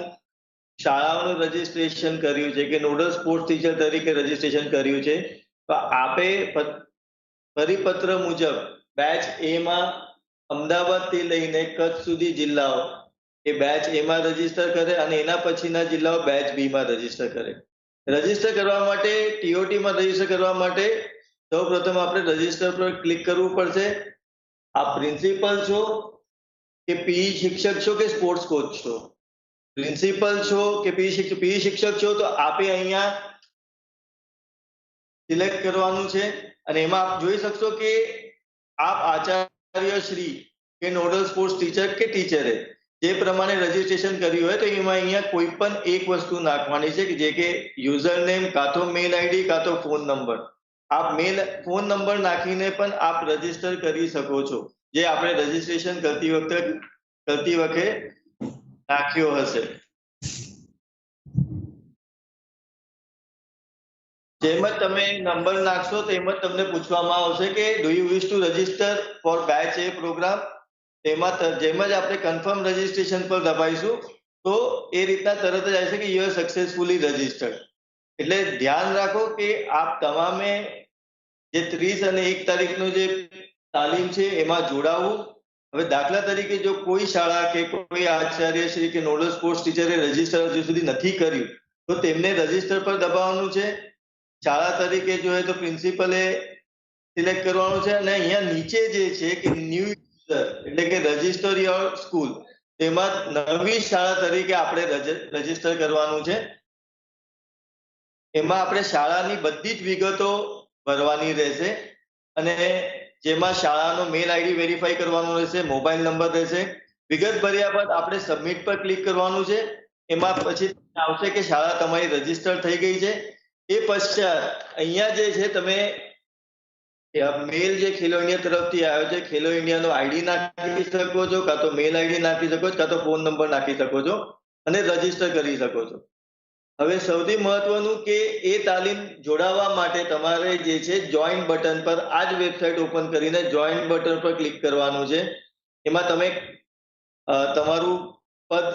શાળાઓનું રજીસ્ટ્રેશન કર્યું છે કે નોડલ સ્પોર્ટ્સ ટીચર તરીકે રજીસ્ટ્રેશન કર્યું છે, તો આપે પરિપત્ર મુજબ બેચ એ માં અમદાવાદથી લઈને કચ્છ સુધી જિલ્લાઓ એ બેચ એ માં રજીસ્ટર કરે અને એના પછીના જિલ્લાઓ બેચ બી માં રજીસ્ટર કરે. રજીસ્ટર કરવા માટે ટીઓટી માં રજીસ્ટર કરવા માટે સૌપ્રથમ આપણે રજીસ્ટર પર ક્લિક કરવું પડશે. આપ પ્રિન્સિપલ છો કે પીઈ શિક્ષક છો કે સ્પોર્ટ્સ કોચ છો? પ્રિન્સિપલ છો કે પીઈ શિક્ષક છો તો આપે અહીંયા સિલેક્ટ કરવાનું છે અને એમાં આપ જોઈ શકશો કે આપ આચાર્ય શ્રી કે નોડલ સ્પોર્ટ્સ ટીચર કે ટીચરે જે પ્રમાણે રજીસ્ટ્રેશન કર્યું હોય તો એમાં અહીંયા કોઈ પણ એક વસ્તુ નાખવાની છે કે જે કે યુઝર નેમ કાં તો મેલ આઈડી કાં તો ફોન નંબર. આપ ફોન નંબર નાખીને પણ આપ રજીસ્ટર કરી શકો છો, જે આપણે રજીસ્ટ્રેશન કરતી વખતે નાખ્યો હશે. જેમ જ તમે નંબર નાખશો તેમ જ તમને પૂછવામાં આવશે કે do you wish to register for batch A programme. તેમાં જેમ જ આપણે કન્ફર્મ રજીસ્ટ્રેશન પર દબાઈશું તો એ રીતના તરત જ આવશે કે યુ આર સક્સેસફુલી રજીસ્ટર્ડ. એટલે ધ્યાન રાખો કે આપ તમામે જે 30 અને 1 તારીખનું જે તાલીમ છે એમાં જોડાવું. હવે દાખલા તરીકે જો કોઈ શાળા કે કોઈ આચાર્ય શ્રી કે નોડલ સ્પોર્ટ્સ ટીચરે રજીસ્ટર હજુ સુધી નથી કર્યું તો તેમને રજીસ્ટર પર દબાવવાનું છે. શાળા તરીકે જોઈએ તો પ્રિન્સિપલે સિલેક્ટ કરવાનું છે અને અહીંયા નીચે જે છે કે ન્યૂ યુઝર એટલે કે રજીસ્ટર યોર સ્કૂલ, તેમાં નવી શાળા તરીકે આપણે રજીસ્ટર કરવાનું છે. એમાં આપણે શાળાની બધી જ વિગતો ભરવાની રહેશે અને જેમાં શાળાનો મેલ આઈડી વેરીફાઈ કરવાનું રહેશે, મોબાઈલ નંબર રહેશે. વિગત ભર્યા બાદ આપણે સબમિટ પર ક્લિક કરવાનું છે. એમાં પછી આવશે કે શાળા તમારી રજીસ્ટર થઈ ગઈ છે. એ પશ્ચાત અહીંયા જે છે તમે મેલ જે ખેલો ઇન્ડિયા તરફથી આવ્યો છે ખેલો ઇન્ડિયાનો આઈડી નાખી શકો છો, કાં તો મેલ આઈડી નાખી શકો છો, કાં તો ફોન નંબર નાખી શકો છો અને રજીસ્ટર કરી શકો છો. હવે સૌથી મહત્વનું કે એ તાલીમ જોડાવા માટે તમારે જે છે જોઈન બટન પર આ જ વેબસાઇટ ઓપન કરીને જોઈન બટન પર ક્લિક કરવાનું છે. એમાં તમે તમારું પદ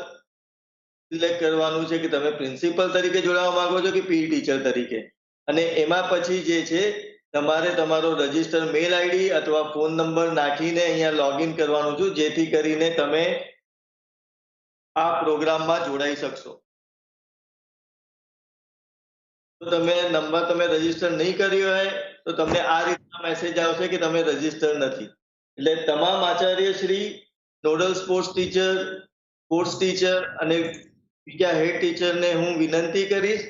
સિલેક્ટ કરવાનું છે કે તમે પ્રિન્સિપલ તરીકે જોડાવા માંગો છો કે પીઈ ટીચર તરીકે, અને એમાં પછી જે છે તમારે તમારો રજીસ્ટર મેલ આઈડી અથવા ફોન નંબર નાખીને અહીંયા લોગિન કરવાનું છું, જેથી કરીને તમે આ પ્રોગ્રામમાં જોડાઈ શકશો. તો તમે નંબર તમે રજીસ્ટર નહીં કર્યો હોય તો તમને આ રીતના મેસેજ આવશે કે તમે રજીસ્ટર નથી. એટલે તમામ Acharya Shri, nodal sports teacher અને બીજા હેડ ટીચરને હું વિનંતી કરીશ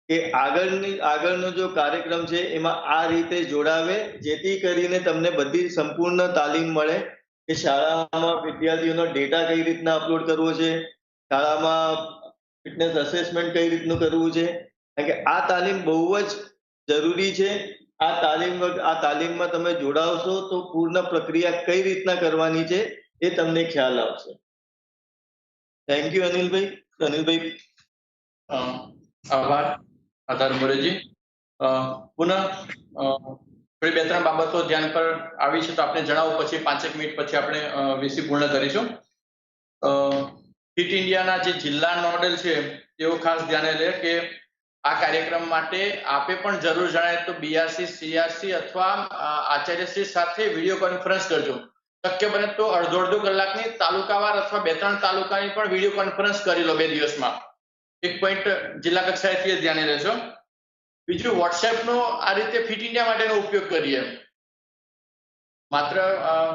કે આગળનો જો કાર્યક્રમ છે એમાં આ રીતે જોડાવે, જેથી કરીને તમને બધી સંપૂર્ણ તાલીમ મળે કે શાળામાં વિદ્યાર્થીઓનો ડેટા કઈ રીતના અપલોડ કરવો છે, શાળામાં ફિટનેસ અસેસમેન્ટ કઈ રીતનું કરવું છે. કારણ કે આ તાલીમ બહુ જ જરૂરી છે. આ તાલીમમાં તમે જોડાવશો તો પૂર્ણ પ્રક્રિયા કઈ રીતના કરવાની છે એ તમને ખ્યાલ આવશે. થેન્ક યુ અનિલભાઈ.
આભાર મોરેજી. પુનઃ થોડી 2-3 બાબતો ધ્યાન પર આવી છે તો આપણે જણાવો, પછી 5 મિનિટ પછી આપણે વીસી પૂર્ણ કરીશું. ફિટ ઇન્ડિયાના જે જિલ્લા નોડલ છે તેઓ ખાસ ધ્યાને લે કે આ કાર્યક્રમ માટે આપે પણ જરૂર જણાય તો બીઆરસી, સીઆરસી અથવા આચાર્યશ્રી સાથે વિડીયો કોન્ફરન્સ કરજો. શક્ય બને તો અડધો કલાકની તાલુકાવાર અથવા 2-3 તાલુકાની પણ વિડીયો કોન્ફરન્સ કરી લો 2 દિવસમાં. એક પોઈન્ટ જિલ્લા કક્ષાએથી ધ્યાને લેજો. બીજું, વોટ્સએપનો આ રીતે ફિટ ઇન્ડિયા માટેનો ઉપયોગ કરીએ. માત્ર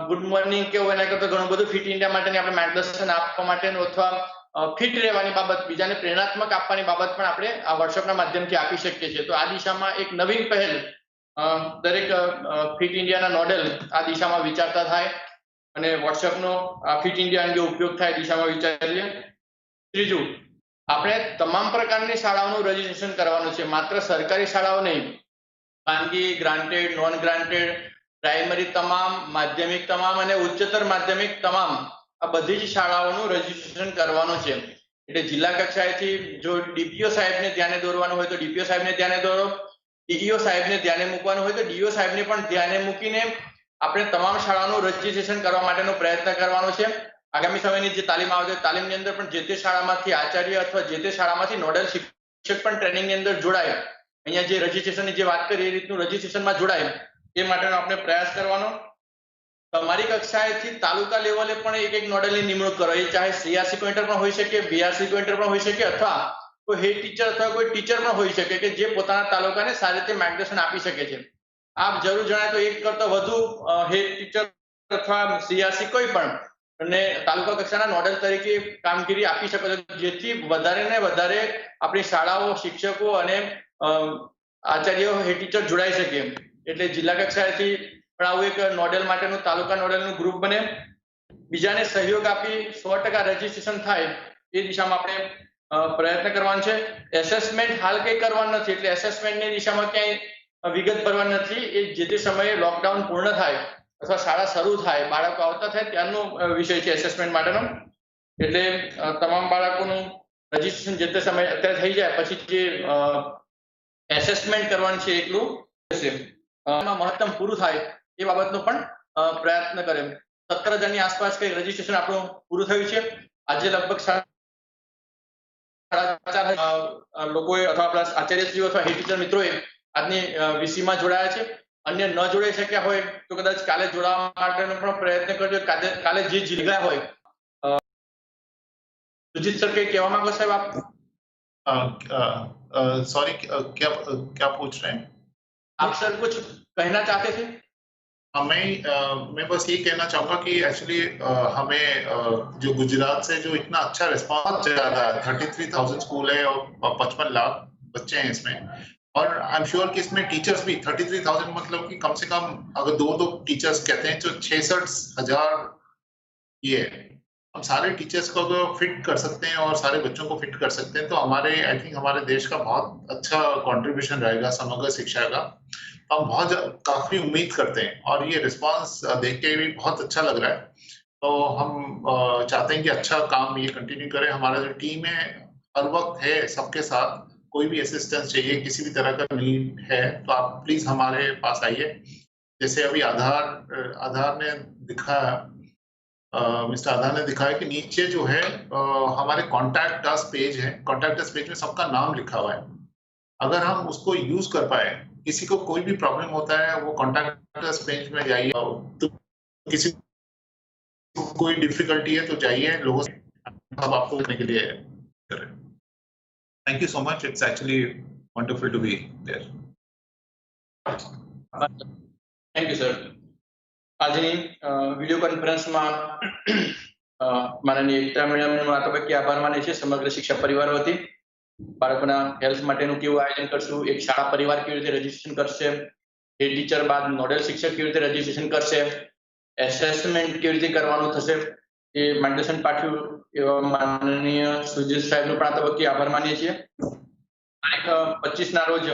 ગુડ મોર્નિંગ કેવું એના કરતા ઘણું બધું ફિટ ઇન્ડિયા માટેની આપણે માર્ગદર્શન આપવા માટેનું અથવા ફિટ રહેવાની બાબત, બીજાને પ્રેરણાત્મક આપવાની બાબત પણ આપણે આ વર્કશોપના માધ્યમથી આપી શકીએ છીએ. તો આ દિશામાં એક નવીન પહેલ દરેક ફિટ ઇન્ડિયાના નોડલ આ દિશામાં વિચારતા થાય અને વોટ્સએપનો ફિટ ઇન્ડિયા અંગે ઉપયોગ થાય દિશામાં વિચારીએ. ત્રીજું, આપણે તમામ પ્રકારની શાળાઓનું રજીસ્ટ્રેશન કરવાનું છે. માત્ર સરકારી શાળાઓ નહીં, ખાનગી, ગ્રાન્ટેડ, નોન ગ્રાન્ટેડ, પ્રાઇમરી તમામ, માધ્યમિક તમામ અને ઉચ્ચતર માધ્યમિક તમામ આ બધી જ શાળાઓનું રજીસ્ટ્રેશન કરવાનું છે. એટલે જિલ્લા કક્ષાએથી જો ડીપીઓ સાહેબને ધ્યાને દોરવાનું હોય તો ડીપીઓ સાહેબને ધ્યાને દોરો, ડીઈઓ સાહેબને ધ્યાને મૂકવાનું હોય તો ડીઈઓ સાહેબને પણ ધ્યાને મૂકીને આપણે તમામ શાળાઓનું રજીસ્ટ્રેશન કરવા માટેનો પ્રયત્ન કરવાનો છે. આગામી સમયની જે તાલીમ આવે છે તાલીમની અંદર પણ જે તે શાળામાંથી આચાર્ય અથવા જે તે શાળામાંથી નોડલ શિક્ષક પણ ટ્રેનિંગની અંદર જોડાય. અહીંયા જે રજીસ્ટ્રેશનની જે વાત કરી એ રીતનું રજીસ્ટ્રેશનમાં જોડાય એ માટેનો આપણે પ્રયાસ કરવાનો. તમારી કક્ષાએથી તાલુકા લેવલે પણ એક નોડલની નિમણૂક કરો. એ ચાહે સીઆરસી પોઈન્ટર પણ હોઈ શકે, બીઆરસી પોઈન્ટર પણ હોઈ શકે અથવા કોઈ હેડ ટીચર અથવા કોઈ ટીચર પણ હોઈ શકે કે જે પોતાના તાલુકાને સારી રીતે માર્ગદર્શન આપી શકે છે. આપ જરૂર જણાય તો એક કરતા વધુ હેડ ટીચર અથવા સીઆરસી કોઈ પણ અને તાલુકા કક્ષાના નોડલ તરીકે કામગીરી આપી શકો છો, જેથી વધારે ને વધારે આપણી શાળાઓ, શિક્ષકો અને આચાર્યો, હેડ ટીચર જોડાઈ શકે. એટલે જિલ્લા કક્ષાએથી પણ આવું એક નોડલ માટેનું તાલુકા નોડલનું ગ્રુપ બને, બીજાને સહયોગ આપી 100% રજીસ્ટ્રેશન થાય એ દિશામાં આપણે પ્રયત્ન કરવાનો છે. એસેસમેન્ટ હાલ કંઈ કરવાનું નથી, એટલે એસેસમેન્ટની દિશામાં ક્યાંય વિગત ભરવાની નથી. એ જે તે સમયે લોકડાઉન પૂર્ણ થાય અથવા શાળા શરૂ થાય, બાળકો આવતા થાય ત્યારનો વિષય છે એસેસમેન્ટ માટેનો. એટલે તમામ બાળકોનું રજીસ્ટ્રેશન જે તે સમયે અત્યારે થઈ જાય પછી જે એસેસમેન્ટ કરવાનું છે એટલું થશે. મહત્તમ પૂરું થાય એ બાબતનો પણ પ્રયત્ન કરે. 17,000ની આસપાસ કઈ રજીસ્ટ્રેશન આપણું પૂરું થયું છે. આજે લગભગ 4,500 લોકોએ અથવા આપણા આચાર્યશ્રીઓ અથવા હેડ ટીચર મિત્રોએ આજની વીસીમાં જોડાયા છે. અન્ય ન જોડાઈ શક્યા હોય તો કદાચ કાલે જોડાવા માટેનો પણ પ્રયત્ન કરજો. કાલે જે જિલ્લા હોય. સુજીત સર કઈ કહેવા માંગો સાહેબ આપ?
सॉरी क्या पूछ रहे हैं
आप? सर कुछ कहना चाहते थे?
मैं बस ये कहना चाहूंगा कि एक्चुअली हमें जो गुजरात से जो इतना अच्छा रिस्पॉन्स ज्यादा है, 33,000 स्कूल है और 55 लाख बच्चे हैं इसमें, और आई एम श्योर कि इसमें टीचर्स भी 33,000 मतलब कि कम से कम अगर दो टीचर्स कहते हैं तो 66,000 ये है. हम सारे टीचर्स को अगर फिट कर सकते हैं और सारे बच्चों को फिट कर सकते हैं तो हमारे आई थिंक हमारे देश का बहुत अच्छा कंट्रीब्यूशन रहेगा समग्र शिक्षा का. हम काफी उम्मीद करते हैं और ये रिस्पांस देख के भी बहुत अच्छा लग रहा है. तो हम चाहते हैं कि अच्छा काम ये कंटिन्यू करें. हमारा जो टीम है हर वक्त है सबके साथ. कोई भी असिस्टेंस चाहिए, किसी भी तरह का नीड है तो आप प्लीज हमारे पास आइए. जैसे अभी आधार ने दिखाया, मिस्टर आधार ने दिखाया कि नीचे जो है हमारे कॉन्टैक्ट अस पेज है. कॉन्टैक्ट अस पेज में सबका नाम लिखा हुआ है. अगर हम उसको यूज कर पाए, किसी को कोई भी प्रॉब्लम होता है वो कॉन्टैक्ट अस पेज में जाइए. तो किसी को कोई डिफिकल्टी है तो जाइए, लोगों से सब आपको करने के लिए कर रहे हैं। Thank you so much, it's actually wonderful to be there.
Thank you sir. આજની વિડીયો કોન્ફરન્સમાં માનનીય એકતા મેડમનો આ તબક્કે આભાર માને છે સમગ્ર શિક્ષા પરિવાર વતી। બાળકોના હેલ્થ માટેનું કેવું આયોજન કરશું, એક શાળા પરિવાર કેવી રીતે રજીસ્ટ્રેશન કરશે, હેડ ટીચર બાદ નોડલ શિક્ષક કેવી રીતે રજીસ્ટ્રેશન કરશે, એસેસમેન્ટ કેવી રીતે કરવાનું થશે એ માર્ગદર્શન પાઠવ્યું એવા માનનીય સુજીત સાહેબનો પણ આ તબક્કે આભાર માનીએ છીએ। તારીખ 25 ના રોજ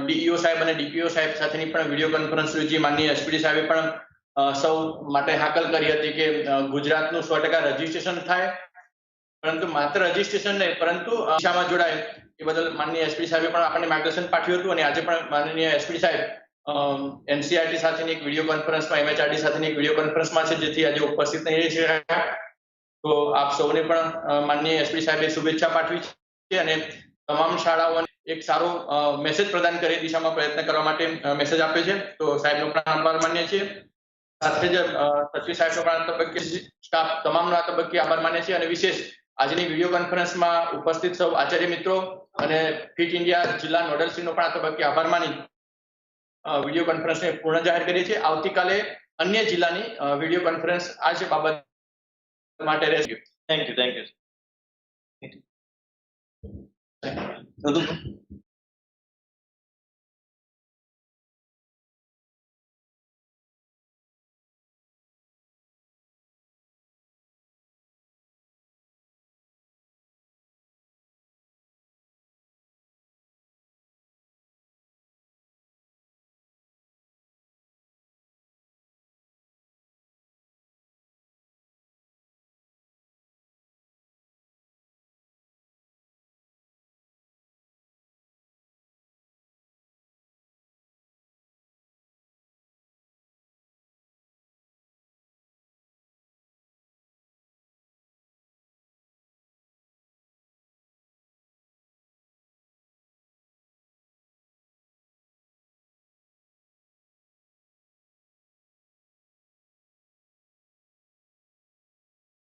ડીઈઓ સાહેબ અને ડીપીઓ સાહેબ સાથેની પણ વિડીયો કોન્ફરન્સ યોજી માનનીય એસપીડી સાહેબે પણ સૌ માટે હાકલ કરી હતી કે ગુજરાતનું 100% રજીસ્ટ્રેશન થાય, પરંતુ માત્ર રજીસ્ટ્રેશન નહીં પરંતુ દિશામાં જોડાય એ બદલ માનનીય એસપી સાહેબે પણ આપણને માર્ગદર્શન પાઠવ્યું હતું। અને આજે પણ માનનીય એસપી સાહેબ એનસીઆરટી સાથેની એક વિડીયો કોન્ફરન્સમાં, એમએચઆરડી સાથેની એક વિડીયો કોન્ફરન્સમાં છે, જેથી આજે ઉપસ્થિત નહીં રહી શક્યા। તો આપ સૌને પણ માનનીય એસપી સાહેબે શુભેચ્છા પાઠવી છે અને તમામ શાળાઓને એક સારો મેસેજ પ્રદાન કરે દિશામાં પ્રયત્ન કરવા માટે મેસેજ આપે છે। તો સાહેબનો પણ આભાર માનીએ છીએ। સાથે જ સચિવ સાહેબનો પણ આ તબક્કે સ્ટાફ તમામનો આ તબક્કે આભાર માનીએ છીએ। અને વિશેષ આજની વિડીયો કોન્ફરન્સમાં ઉપસ્થિત સૌ આચાર્ય મિત્રો અને ફિટ ઇન્ડિયા જિલ્લા નોડલ શ્રીનો પણ આ તબક્કે આભાર માની વિડીયો કોન્ફરન્સને પૂર્ણ જાહેર કરીએ છીએ। આવતીકાલે અન્ય જિલ્લાની વિડીયો કોન્ફરન્સ આ જ બાબત માટે રહેશે।
Thank you.